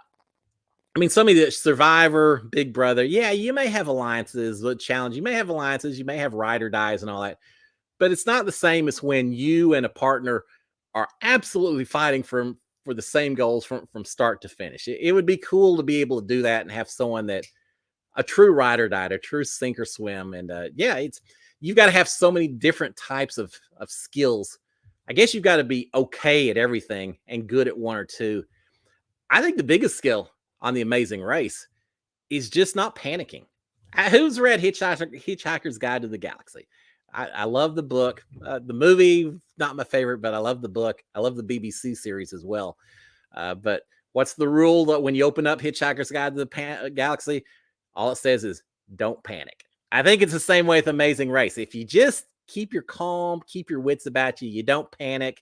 I mean, some of the Survivor, Big Brother, yeah, you may have alliances, the challenge, you may have alliances, you may have ride or dies and all that, but it's not the same as when you and a partner are absolutely fighting for the same goals from start to finish. It would be cool to be able to do that and have someone that a true ride or die, a true sink or swim. And you've got to have so many different types of skills. I guess you've got to be okay at everything and good at one or two. I think the biggest skill on The Amazing Race is just not panicking. Who's read Hitchhiker's Guide to the Galaxy? I love the book. The movie, not my favorite, but I love the book. I love the BBC series as well. But what's the rule that when you open up Hitchhiker's Guide to the Galaxy, all it says is don't panic. I think it's the same way with Amazing Race. If you just keep your calm, keep your wits about you, you don't panic,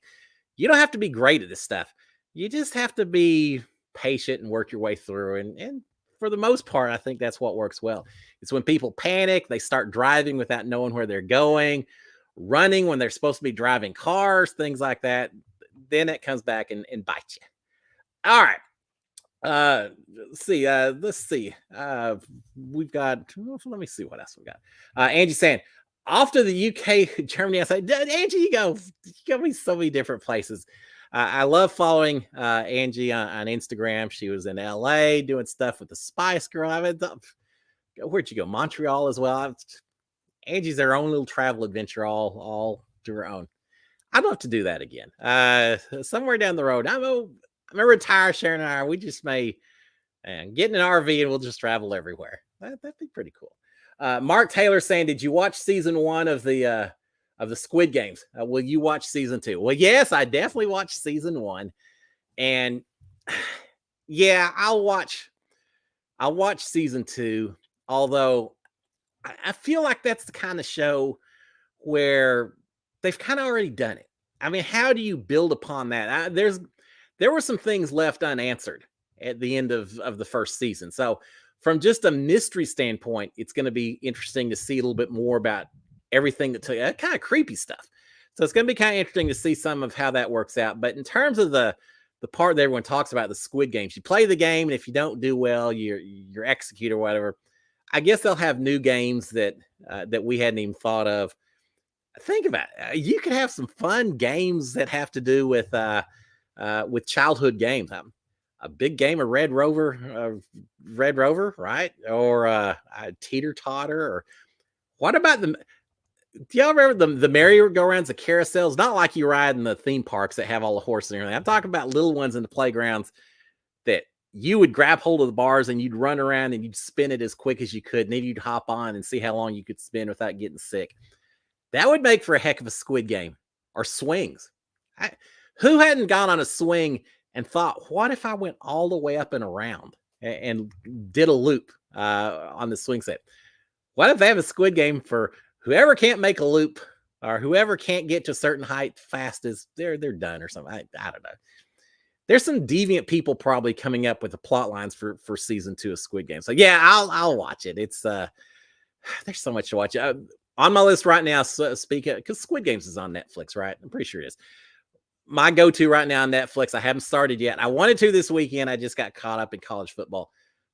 you don't have to be great at this stuff. You just have to be patient and work your way through. And for the most part, I think that's what works well. It's when people panic, they start driving without knowing where they're going, running when they're supposed to be driving cars, things like that. Then it comes back and bites you. All right. Let's see. We've got, let me see what else we got. Angie saying, off to the UK, Germany. I said, Angie, you go me so many different places. I love following Angie on Instagram. She was in LA doing stuff with the Spice Girl. Where'd you go? Montreal as well. Angie's their own little travel adventure, all to her own. I'd love to do that again. Somewhere down the road. I'm gonna retire. Sharon and I. We just may get in an RV and we'll just travel everywhere. That'd be pretty cool. Mark Taylor saying, "Did you watch season 1 of the Squid Games? Will you watch season 2?" Well, yes, I definitely watched season 1, and yeah, I'll watch season 2. Although I feel like that's the kind of show where they've kind of already done it. I mean, how do you build upon that? There were some things left unanswered at the end of the first season. So from just a mystery standpoint, it's going to be interesting to see a little bit more about everything that took kind of creepy stuff. So it's going to be kind of interesting to see some of how that works out. But in terms of the part that everyone talks about, the Squid Games, you play the game, and if you don't do well, you're executed or whatever. I guess they'll have new games that we hadn't even thought of. Think about it. You could have some fun games that have to do with childhood games. A big game of Red Rover, right? Or a teeter totter. Or what about do y'all remember the merry-go-rounds, the carousels? Not like you ride in the theme parks that have all the horses and everything. I'm talking about little ones in the playgrounds that you would grab hold of the bars and you'd run around and you'd spin it as quick as you could. And then you'd hop on and see how long you could spin without getting sick. That would make for a heck of a Squid Game. Or swings. Who hadn't gone on a swing and thought, what if I went all the way up and around and did a loop on the swing set? What if they have a Squid Game for whoever can't make a loop or whoever can't get to a certain height fastest, they're done or something. I don't know. There's some deviant people probably coming up with the plot lines for season 2 of Squid Game. So yeah, I'll watch it. It's there's so much to watch. On my list right now, because Squid Games is on Netflix, right? I'm pretty sure it is. My go-to right now on Netflix, I haven't started yet. I wanted to this weekend. I just got caught up in college football.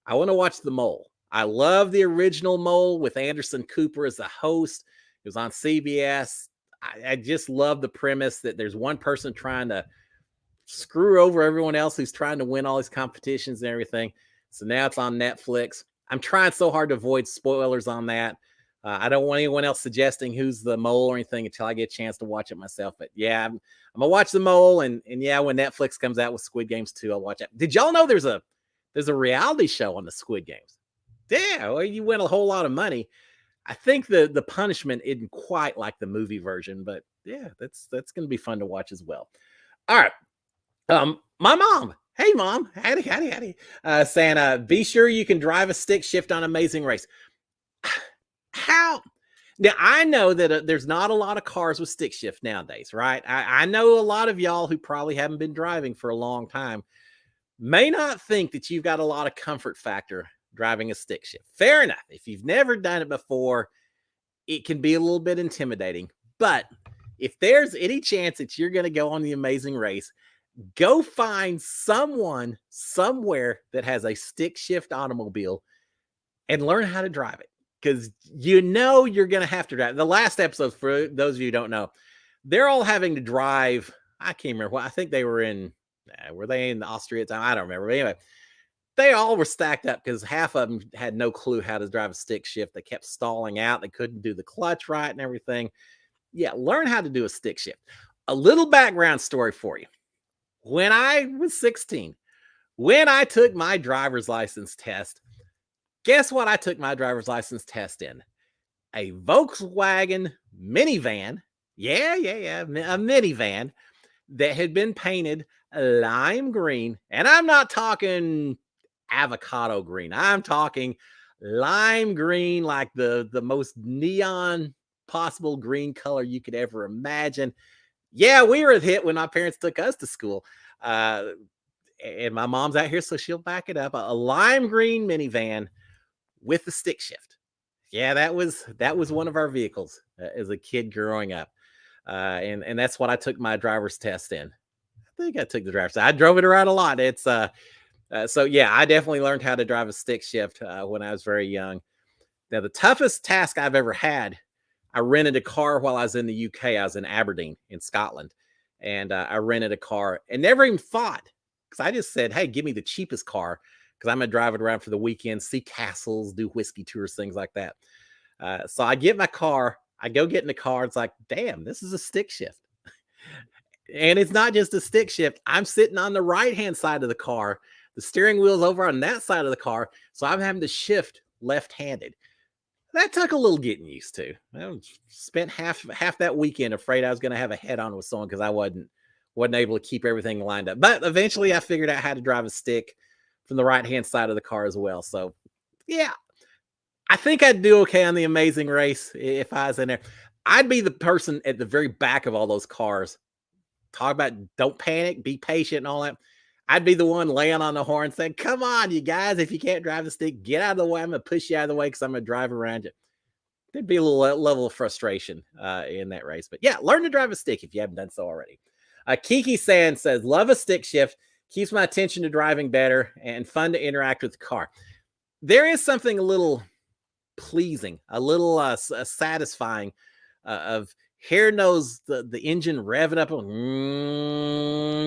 I want to watch The Mole. I love the original Mole with Anderson Cooper as the host. It was on CBS. I just love the premise that there's one person trying to screw over everyone else who's trying to win all these competitions and everything. So now it's on Netflix. I'm trying so hard to avoid spoilers on that. I don't want anyone else suggesting who's the mole or anything until I get a chance to watch it myself. But yeah, I'm gonna watch The Mole, and yeah, when Netflix comes out with Squid Games 2, I'll watch it. Did y'all know there's a reality show on the Squid Games? Yeah, well, you win a whole lot of money. I think the punishment isn't quite like the movie version, but yeah, that's gonna be fun to watch as well. All right. My mom. Hey, Mom. Howdy. Saying, be sure you can drive a stick shift on Amazing Race. How? Now, I know that there's not a lot of cars with stick shift nowadays, right? I know a lot of y'all who probably haven't been driving for a long time may not think that you've got a lot of comfort factor driving a stick shift. Fair enough. If you've never done it before, it can be a little bit intimidating. But if there's any chance that you're going to go on the Amazing Race, go find someone somewhere that has a stick shift automobile and learn how to drive it. Because you're going to have to drive. The last episode, for those of you who don't know, they're all having to drive. I can't remember what. I think they were in Austria at the time? I don't remember. But anyway, they all were stacked up because half of them had no clue how to drive a stick shift. They kept stalling out. They couldn't do the clutch right and everything. Yeah, learn how to do a stick shift. A little background story for you. When I was 16, when I took my driver's license test, guess what I took my driver's license test in? A Volkswagen minivan. Yeah. A minivan that had been painted lime green. And I'm not talking avocado green. I'm talking lime green, like the most neon possible green color you could ever imagine. Yeah, we were a hit when my parents took us to school. Uh, and my mom's out here, so she'll back it up. A lime green minivan with the stick shift. Yeah, that was one of our vehicles as a kid growing up, and that's what I took my driver's test in. I think I took the driver's. I drove it around a lot. So yeah, I definitely learned how to drive a stick shift when I was very young. Now, the toughest task I've ever had, I rented a car while I was in the UK. I was in Aberdeen in Scotland, and I rented a car and never even thought, because I just said, "Hey, give me the cheapest car because I'm gonna drive it around for the weekend, see castles, do whiskey tours, things like that." So I get my car. I go get in the car. It's like, damn, this is a stick shift. And it's not just a stick shift. I'm sitting on the right hand side of the car. The steering wheel's over on that side of the car. So I'm having to shift left handed. That took a little getting used to. Spent half that weekend afraid I was going to have a head on with someone because I wasn't able to keep everything lined up. But eventually I figured out how to drive a stick from the right hand side of the car as well. So yeah, I think I'd do okay on the Amazing Race if I was in there. I'd be the person at the very back of all those cars. Talk about don't panic, be patient, and all that. I'd be the one laying on the horn saying, "Come on, you guys! If you can't drive the stick, get out of the way. I'm gonna push you out of the way because I'm gonna drive around you." There'd be a little level of frustration in that race, but yeah, learn to drive a stick if you haven't done so already. Kiki Sand says, "Love a stick shift. Keeps my attention to driving better and fun to interact with the car." There is something a little pleasing, a little satisfying of hair knows the engine revving up.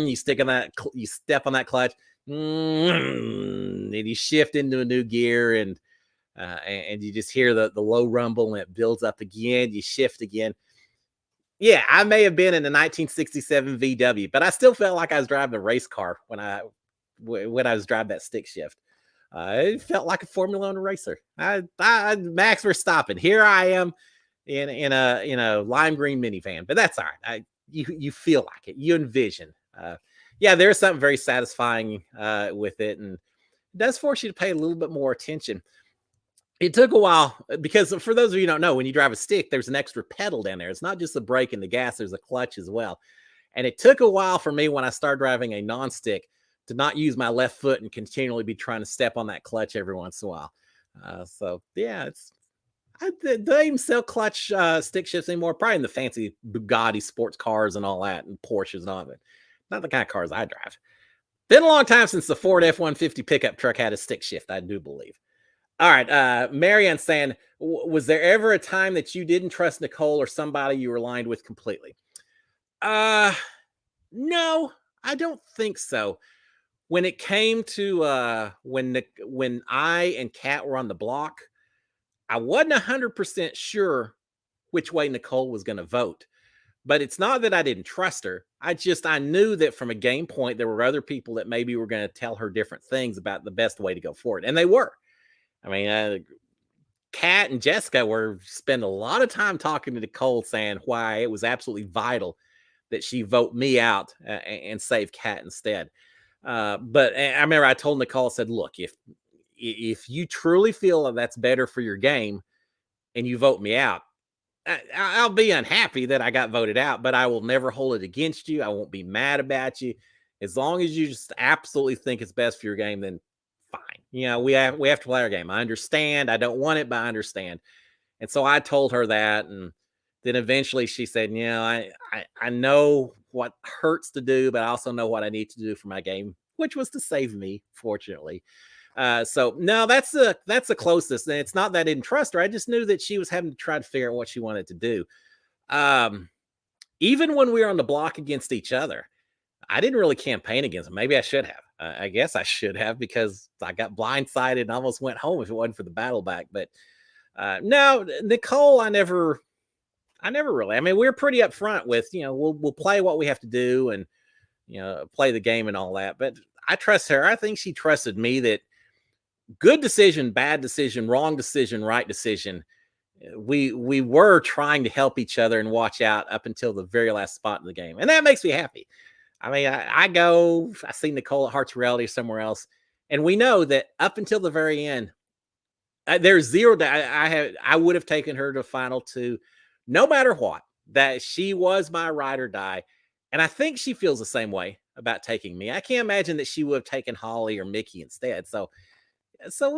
You stick on that, you step on that clutch, and you shift into a new gear, and you just hear the low rumble, and it builds up again. You shift again. Yeah, I may have been in a 1967 VW, but I still felt like I was driving a race car when I was driving that stick shift. It felt like a Formula One racer. Max Verstappen. Here I am in a lime green minivan, but that's all right. You feel like it. You envision. Yeah, there's something very satisfying with it, and it does force you to pay a little bit more attention. It took a while because for those of you who don't know, when you drive a stick, there's an extra pedal down there. It's not just the brake and the gas, there's a clutch as well. And it took a while for me when I started driving a non-stick to not use my left foot and continually be trying to step on that clutch every once in a while. So yeah, do they even sell clutch stick shifts anymore? Probably in the fancy Bugatti sports cars and all that, and Porsches and all of it. Not the kind of cars I drive. Been a long time since the Ford F-150 pickup truck had a stick shift, I do believe. All right, Marianne saying, was there ever a time that you didn't trust Nicole or somebody you were aligned with completely? No, I don't think so. When it came to when I and Kat were on the block, I wasn't 100% sure which way Nicole was going to vote. But it's not that I didn't trust her. I knew that from a game point, there were other people that maybe were going to tell her different things about the best way to go forward. And they were. I mean, Kat and Jessica were spending a lot of time talking to Nicole saying why it was absolutely vital that she vote me out and save Kat instead. But I remember I told Nicole, I said, look, if you truly feel that that's better for your game and you vote me out, I'll be unhappy that I got voted out, but I will never hold it against you. I won't be mad about you. As long as you just absolutely think it's best for your game, then fine. You know, we have to play our game. I understand. I don't want it, but I understand. And so I told her that, and then eventually she said, you know, I know what hurts to do, but I also know what I need to do for my game, which was to save me, fortunately. So no, that's the closest. And it's not that I didn't trust her. I just knew that she was having to try to figure out what she wanted to do. Even when we were on the block against each other, I didn't really campaign against them. Maybe I should have. I guess I should have, because I got blindsided and almost went home if it wasn't for the battle back. But no, Nicole, I never really. I mean, we're pretty upfront with, you know, we'll play what we have to do and, you know, play the game and all that. But I trust her. I think she trusted me that good decision, bad decision, wrong decision, right decision. We were trying to help each other and watch out up until the very last spot in the game, and that makes me happy. I mean, I see Nicole at Hearts Reality or somewhere else, and we know that up until the very end, There's zero doubt. I would have taken her to final two, no matter what. That she was my ride or die, and I think she feels the same way about taking me. I can't imagine that she would have taken Holly or Mickey instead. So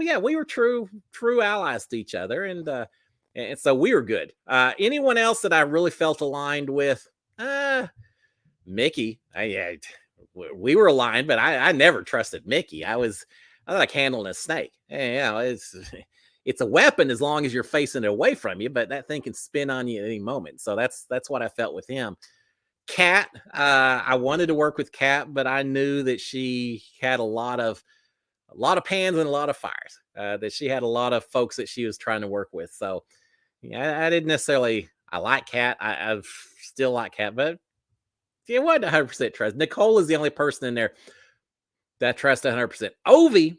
yeah, we were true allies to each other, and so we were good. Anyone else that I really felt aligned with? Mickey. We were aligned, but I never trusted Mickey. I like handling a snake. It's a weapon as long as you're facing it away from you, but that thing can spin on you at any moment. So that's what I felt with him. Kat, I wanted to work with Kat, but I knew that she had a lot of pans and a lot of fires. That she had a lot of folks that she was trying to work with. So yeah, I didn't necessarily. I like Kat. I still like Kat, but it wasn't 100% trust. Nicole is the only person in there that I trust 100%. Ovi,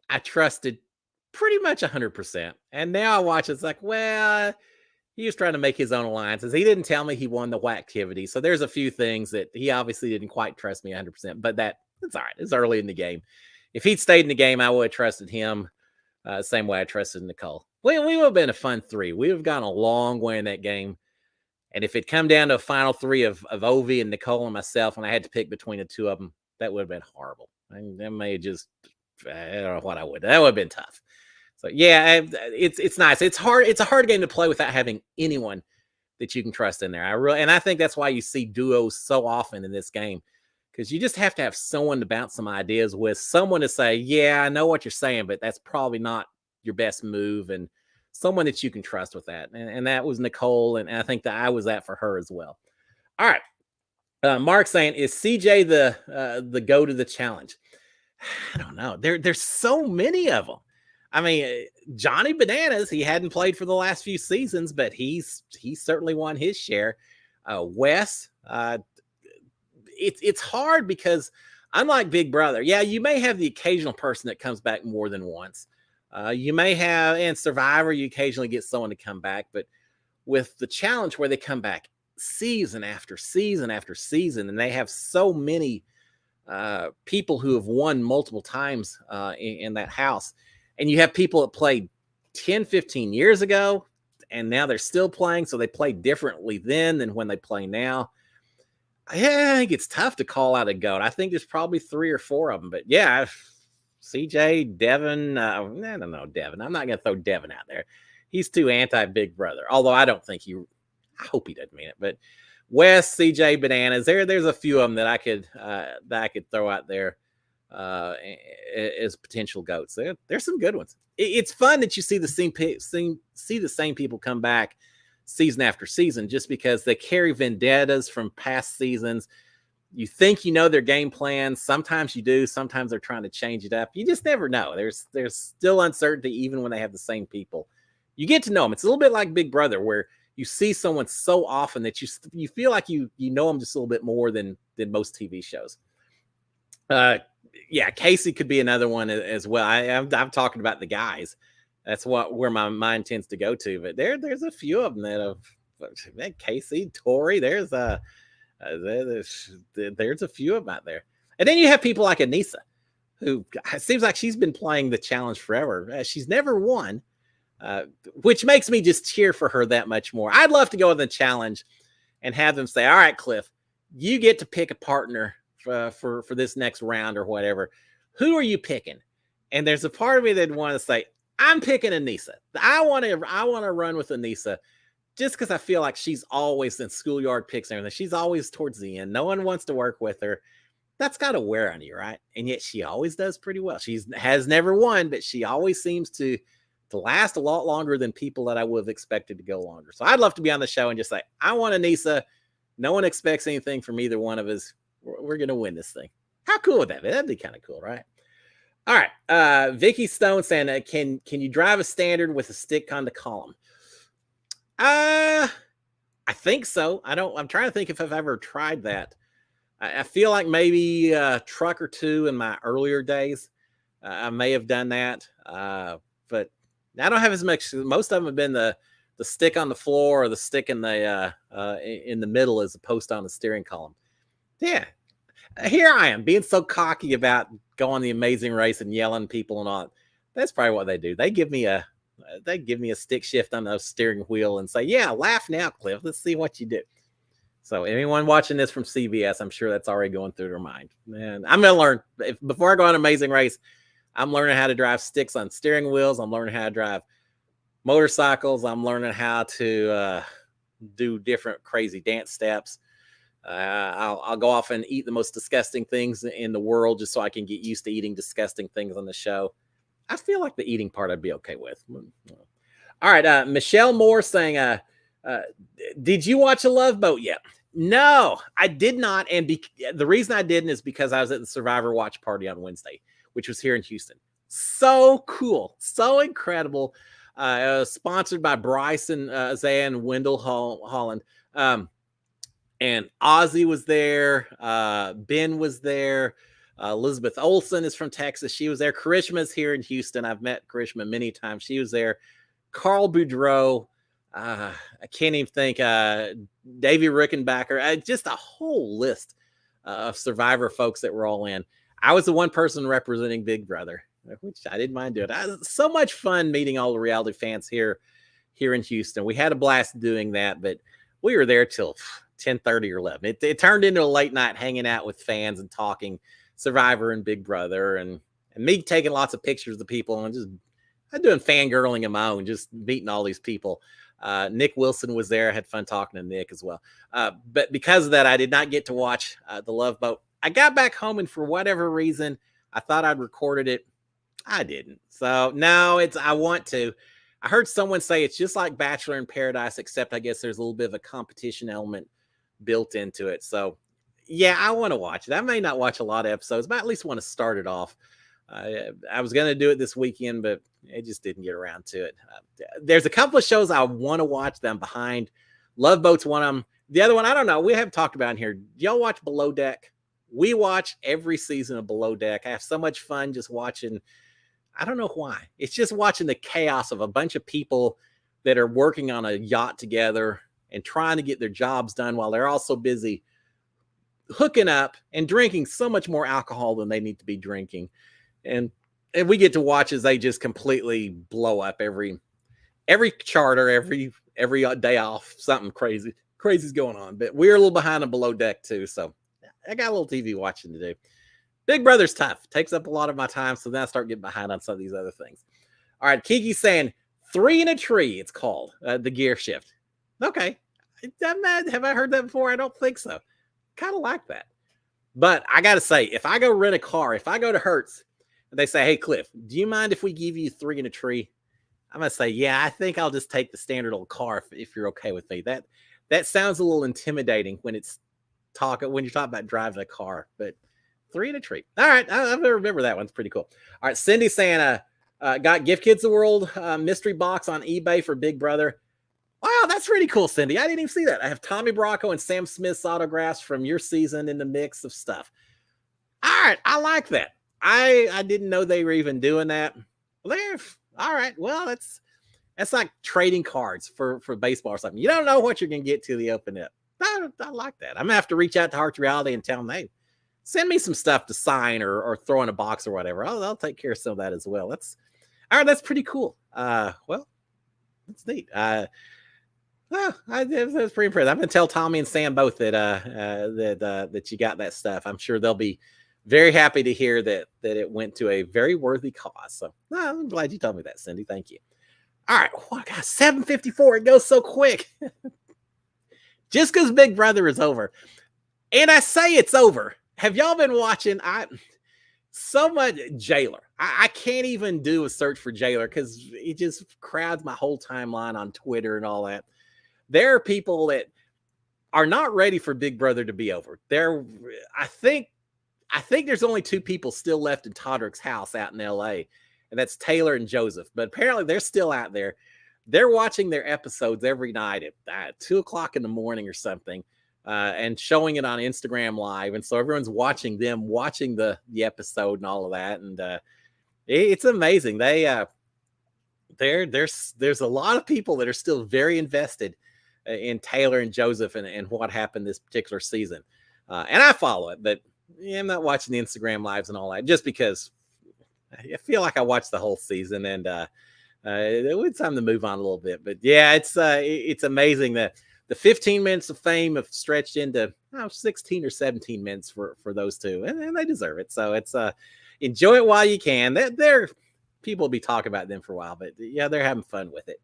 I trusted pretty much 100%. And now I watch, it's like, well, he was trying to make his own alliances. He didn't tell me he won the activity. So there's a few things that he obviously didn't quite trust me 100%, but it's all right. It's early in the game. If he'd stayed in the game, I would have trusted him same way I trusted Nicole. We would have been a fun 3. We would have gone a long way in that game. And if it come down to a final 3 of Ovi and Nicole and myself, and I had to pick between the two of them, that would have been horrible. That may just, I don't know what I would. That would have been tough. So yeah, it's nice. It's hard. It's a hard game to play without having anyone that you can trust in there. I think that's why you see duos so often in this game, because you just have to have someone to bounce some ideas with, someone to say, yeah, I know what you're saying, but that's probably not your best move, and someone that you can trust with that. And that was Nicole, and I think that I was that for her as well. All right. Mark saying, is CJ the go to the challenge? I don't know. There's so many of them. I mean, Johnny Bananas, he hadn't played for the last few seasons, but he certainly won his share. Wes, it's hard because unlike Big Brother, yeah, you may have the occasional person that comes back more than once. You may have, in Survivor, you occasionally get someone to come back, but with the challenge where they come back season after season after season, and they have so many people who have won multiple times in that house, and you have people that played 10, 15 years ago, and now they're still playing, so they play differently then than when they play now. Yeah, I think it's tough to call out a GOAT. I think there's probably 3 or 4 of them, but yeah, CJ, Devin, I don't know, Devin. I'm not going to throw Devin out there. He's too anti-Big Brother, although I don't think I hope he doesn't mean it, but Wes, CJ, Bananas, there's a few of them that I could throw out there as potential GOATs. There's some good ones. It's fun that you see the same people come back season after season, just because they carry vendettas from past seasons. You think you know their game plan. Sometimes you do. Sometimes they're trying to change it up. You just never know. There's still uncertainty even when they have the same people. You get to know them. It's a little bit like Big Brother, where you see someone so often that you feel like you know them just a little bit more than most TV shows. Yeah, Casey could be another one as well. I'm talking about the guys. That's where my mind tends to go to. But there's a few of them that have Casey, Tori. There's a few of them out there. And then you have people like Anissa, who it seems like she's been playing the challenge forever. She's never won, which makes me just cheer for her that much more. I'd love to go in the challenge and have them say, all right, Cliff, you get to pick a partner for this next round or whatever. Who are you picking? And there's a part of me that want to say, I'm picking Anissa. I want to run with Anissa, just because I feel like she's always in schoolyard picks and everything. She's always towards the end. No one wants to work with her. That's got to wear on you, right? And yet she always does pretty well. Has never won, but she always seems to last a lot longer than people that I would have expected to go longer. So I'd love to be on the show and just say, I want Anissa. No one expects anything from either one of us. We're going to win this thing. How cool would that be? That'd be kind of cool, right? All right. Vicky Stone saying, can you drive a standard with a stick on the column? I think so. I'm trying to think if I've ever tried that. I feel like maybe a truck or two in my earlier days. I may have done that. But I don't have as much. Most of them have been the stick on the floor or the stick in the middle as opposed on the steering column. Yeah. Here I am being so cocky about going the Amazing Race and yelling people and all. That's probably what they do. They give me a they'd give me a stick shift on the steering wheel and say, yeah, laugh now, Cliff. Let's see what you do. So anyone watching this from CBS, I'm sure that's already going through their mind. And I'm going to learn. Before I go on Amazing Race, I'm learning how to drive sticks on steering wheels. I'm learning how to drive motorcycles. I'm learning how to do different crazy dance steps. I'll go off and eat the most disgusting things in the world just so I can get used to eating disgusting things on the show. I feel like the eating part I'd be okay with. All right. Michelle Moore saying, did you watch A Love Boat yet? No, I did not. And the reason I didn't is because I was at the Survivor watch party on Wednesday, which was here in Houston. So cool. So incredible. Sponsored by Bryce and Zaya and Wendell Holland. And Ozzy was there. Ben was there. Elizabeth Olsen is from Texas. She was there. Karishma's here in Houston. I've met Karishma many times. She was there. Carl Boudreaux. I can't even think. Davey Rickenbacker. Just a whole list of Survivor folks that were all in. I was the one person representing Big Brother, which I didn't mind doing. So much fun meeting all the reality fans here in Houston. We had a blast doing that, but we were there till 10:30 or 11. It turned into a late night hanging out with fans and talking Survivor and Big Brother, and me taking lots of pictures of people and just doing fangirling of my own, just meeting all these people. Nick Wilson was there. I had fun talking to Nick as well. But because of that, I did not get to watch The Love Boat. I got back home, and for whatever reason, I thought I'd recorded it. I didn't. So no, I want to. I heard someone say it's just like Bachelor in Paradise, except I guess there's a little bit of a competition element built into it. So yeah, I want to watch it. I may not watch a lot of episodes, but I at least want to start it off. I was going to do it this weekend, but it just didn't get around to it. There's a couple of shows I want to watch that I'm behind. Love Boat's one of them. The other one, I don't know. We haven't talked about in here. Do y'all watch Below Deck? We watch every season of Below Deck. I have so much fun just watching. I don't know why. It's just watching the chaos of a bunch of people that are working on a yacht together and trying to get their jobs done while they're also busy hooking up and drinking so much more alcohol than they need to be drinking. And we get to watch as they just completely blow up every charter, every day off. Something crazy's going on. But we're a little behind on Below Deck too. So I got a little TV watching to do. Big Brother's tough. Takes up a lot of my time. So then I start getting behind on some of these other things. All right. Kiki's saying 3 in a Tree. It's called the gear shift. Okay. Have I heard that before? I don't think so. Kind of like that. But I got to say, if I go rent a car, if I go to Hertz and they say, hey, Cliff, do you mind if we give you 3 in a Tree? I'm going to say, yeah, I think I'll just take the standard old car if you're okay with me. That sounds a little intimidating when you're talking about driving a car, but 3 in a Tree. All right. I remember that one's pretty cool. All right. Cindy saying, got Gift Kids the World mystery box on eBay for Big Brother. Wow, that's really cool, Cindy. I didn't even see that. I have Tommy Bracco and Sam Smith's autographs from your season in the mix of stuff. All right, I like that. I didn't know they were even doing that. Well, all right. Well, that's like trading cards for baseball or something. You don't know what you're gonna get till they open it. I like that. I'm gonna have to reach out to Hearts Reality and tell them, hey, send me some stuff to sign or throw in a box or whatever. I'll take care of some of that as well. All right. That's pretty cool. Well, that's neat. That's pretty impressive. I'm going to tell Tommy and Sam both that you got that stuff. I'm sure they'll be very happy to hear that it went to a very worthy cause. So I'm glad you told me that, Cindy. Thank you. All right. Oh, God, 7:54. It goes so quick. Just because Big Brother is over. And I say it's over. Have y'all been watching? So much Jailer. I can't even do a search for Jailer because it just crowds my whole timeline on Twitter and all that. There are people that are not ready for Big Brother to be over. I think there's only 2 people still left in Todrick's house out in LA, and that's Taylor and Joseph. But apparently they're still out there. They're watching their episodes every night at 2:00 in the morning or something, and showing it on Instagram Live. And so everyone's watching the episode and all of that. And it's amazing. There's a lot of people that are still very invested in Taylor and Joseph and what happened this particular season. And I follow it, but I'm not watching the Instagram Lives and all that just because I feel like I watched the whole season. And It's time to move on a little bit. But yeah, it's amazing that the 15 minutes of fame have stretched into 16 or 17 minutes for those two, and they deserve it. So it's enjoy it while you can. They're people will be talking about them for a while, but yeah, they're having fun with it.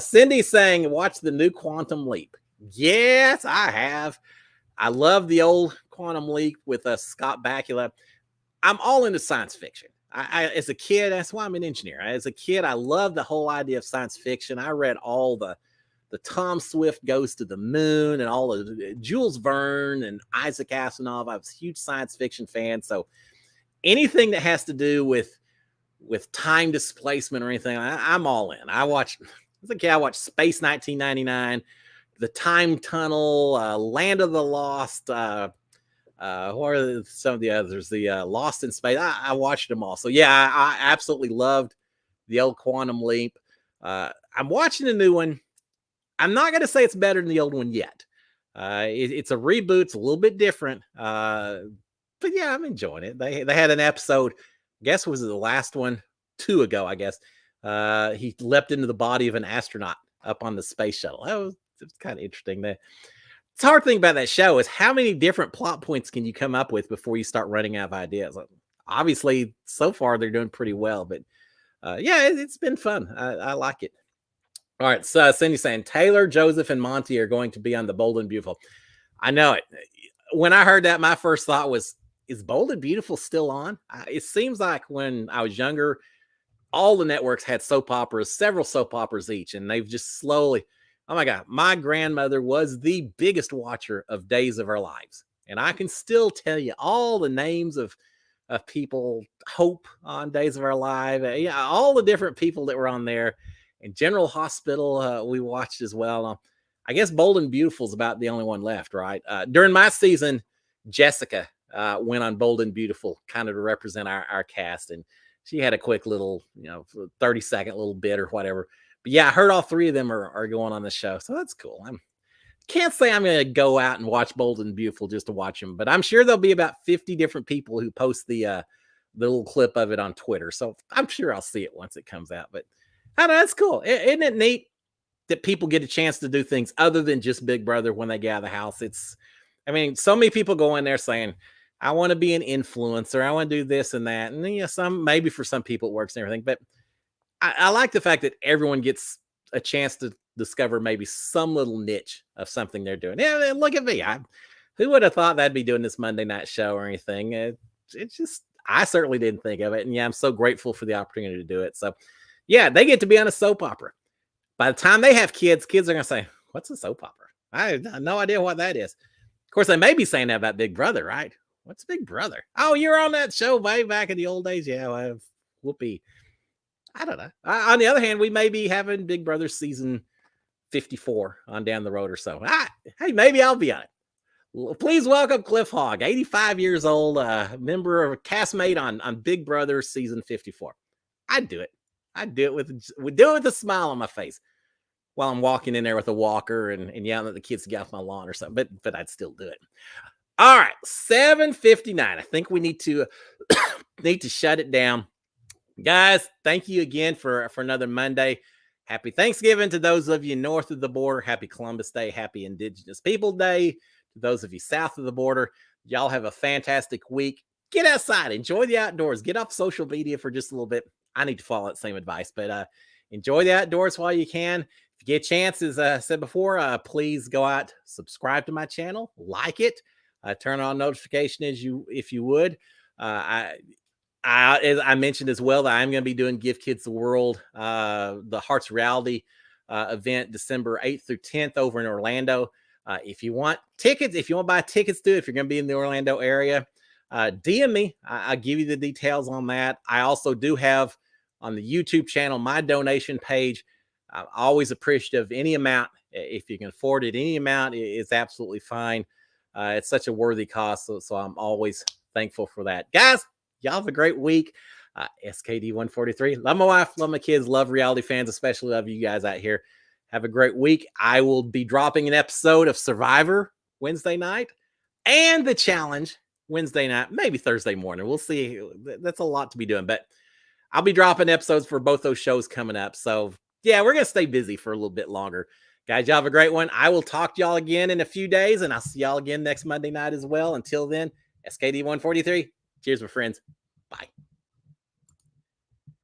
Cindy saying, watch the new Quantum Leap. Yes, I have. I love the old Quantum Leap with Scott Bakula. I'm all into science fiction. As a kid, that's why I'm an engineer. As a kid, I loved the whole idea of science fiction. I read all the Tom Swift Goes to the Moon and all of Jules Verne and Isaac Asimov. I was a huge science fiction fan. So anything that has to do with time displacement or anything, I'm all in. I watched Space 1999, The Time Tunnel, Land of the Lost. What are some of the others? The Lost in Space. I watched them all. So yeah, I absolutely loved the old Quantum Leap. I'm watching the new one. I'm not going to say it's better than the old one yet. It's a reboot. It's a little bit different. But yeah, I'm enjoying it. They had an episode, I guess was the last one, 2 ago, I guess. He leapt into the body of an astronaut up on the space shuttle. It was kind of interesting. It's hard thing about that show is how many different plot points can you come up with before you start running out of ideas? Obviously, so far they're doing pretty well, but yeah, it's been fun. I like it. All right, so Cindy saying Taylor, Joseph, and Monty are going to be on the Bold and Beautiful. I know it. When I heard that, my first thought was, is Bold and Beautiful still on? It seems like when I was younger, all the networks had soap operas, several soap operas each, and they've just slowly. Oh my God, my grandmother was the biggest watcher of Days of Our Lives. And I can still tell you all the names of people, Hope on Days of Our Lives, yeah, all the different people that were on there. And General Hospital, we watched as well. I guess Bold and Beautiful is about the only one left, right? During my season, Jessica went on Bold and Beautiful kind of to represent our cast. And she had a quick little, 30-second little bit or whatever. But yeah, I heard all 3 of them are going on the show. So that's cool. Can't say I'm going to go out and watch Bold and Beautiful just to watch them. But I'm sure there'll be about 50 different people who post the little clip of it on Twitter. So I'm sure I'll see it once it comes out. But I don't know, that's cool. Isn't it neat that people get a chance to do things other than just Big Brother when they get out of the house? So many people go in there saying, I want to be an influencer. I want to do this and that. And maybe for some people it works and everything. But I like the fact that everyone gets a chance to discover maybe some little niche of something they're doing. Yeah, look at me. Who would have thought that'd be doing this Monday night show or anything? It's just, I certainly didn't think of it. And yeah, I'm so grateful for the opportunity to do it. So yeah, they get to be on a soap opera. By the time they have kids are going to say, what's a soap opera? I have no idea what that is. Of course, they may be saying that about Big Brother, right? What's Big Brother? Oh, you're on that show way back in the old days. Yeah, well, whoopee. I don't know. On the other hand, we may be having Big Brother season 54 on down the road or so. Hey, maybe I'll be on it. Please welcome Cliff Hogg, 85 years old, member of a castmate on Big Brother season 54. I'd do it. I'd do it with a smile on my face while I'm walking in there with a walker and yelling at the kids to get off my lawn or something. But I'd still do it. All right, 7:59. I think we need to shut it down. Guys, thank you again for another Monday. Happy Thanksgiving to those of you north of the border. Happy Columbus Day. Happy Indigenous People Day to those of you south of the border. Y'all have a fantastic week. Get outside. Enjoy the outdoors. Get off social media for just a little bit. I need to follow that same advice, but enjoy the outdoors while you can. If you get a chance, as I said before, please go out, subscribe to my channel, like it, turn on notification if you would. As I mentioned as well, that I'm going to be doing Give Kids the World, the Hearts Reality event, December 8th through 10th over in Orlando. If you want tickets, if you want to buy tickets to it, if you're going to be in the Orlando area, DM me. I'll give you the details on that. I also do have on the YouTube channel my donation page. I'm always appreciative of any amount. If you can afford it, any amount is absolutely fine. It's such a worthy cause, so I'm always thankful for that. Guys, y'all have a great week. SKD 143. Love my wife, love my kids, love reality fans, especially love you guys out here. Have a great week. I will be dropping an episode of Survivor Wednesday night and the challenge Wednesday night, maybe Thursday morning. We'll see. That's a lot to be doing, but I'll be dropping episodes for both those shows coming up. So yeah, we're going to stay busy for a little bit longer. Guys, y'all have a great one. I will talk to y'all again in a few days, and I'll see y'all again next Monday night as well. Until then, SKD 143. Cheers, my friends. Bye.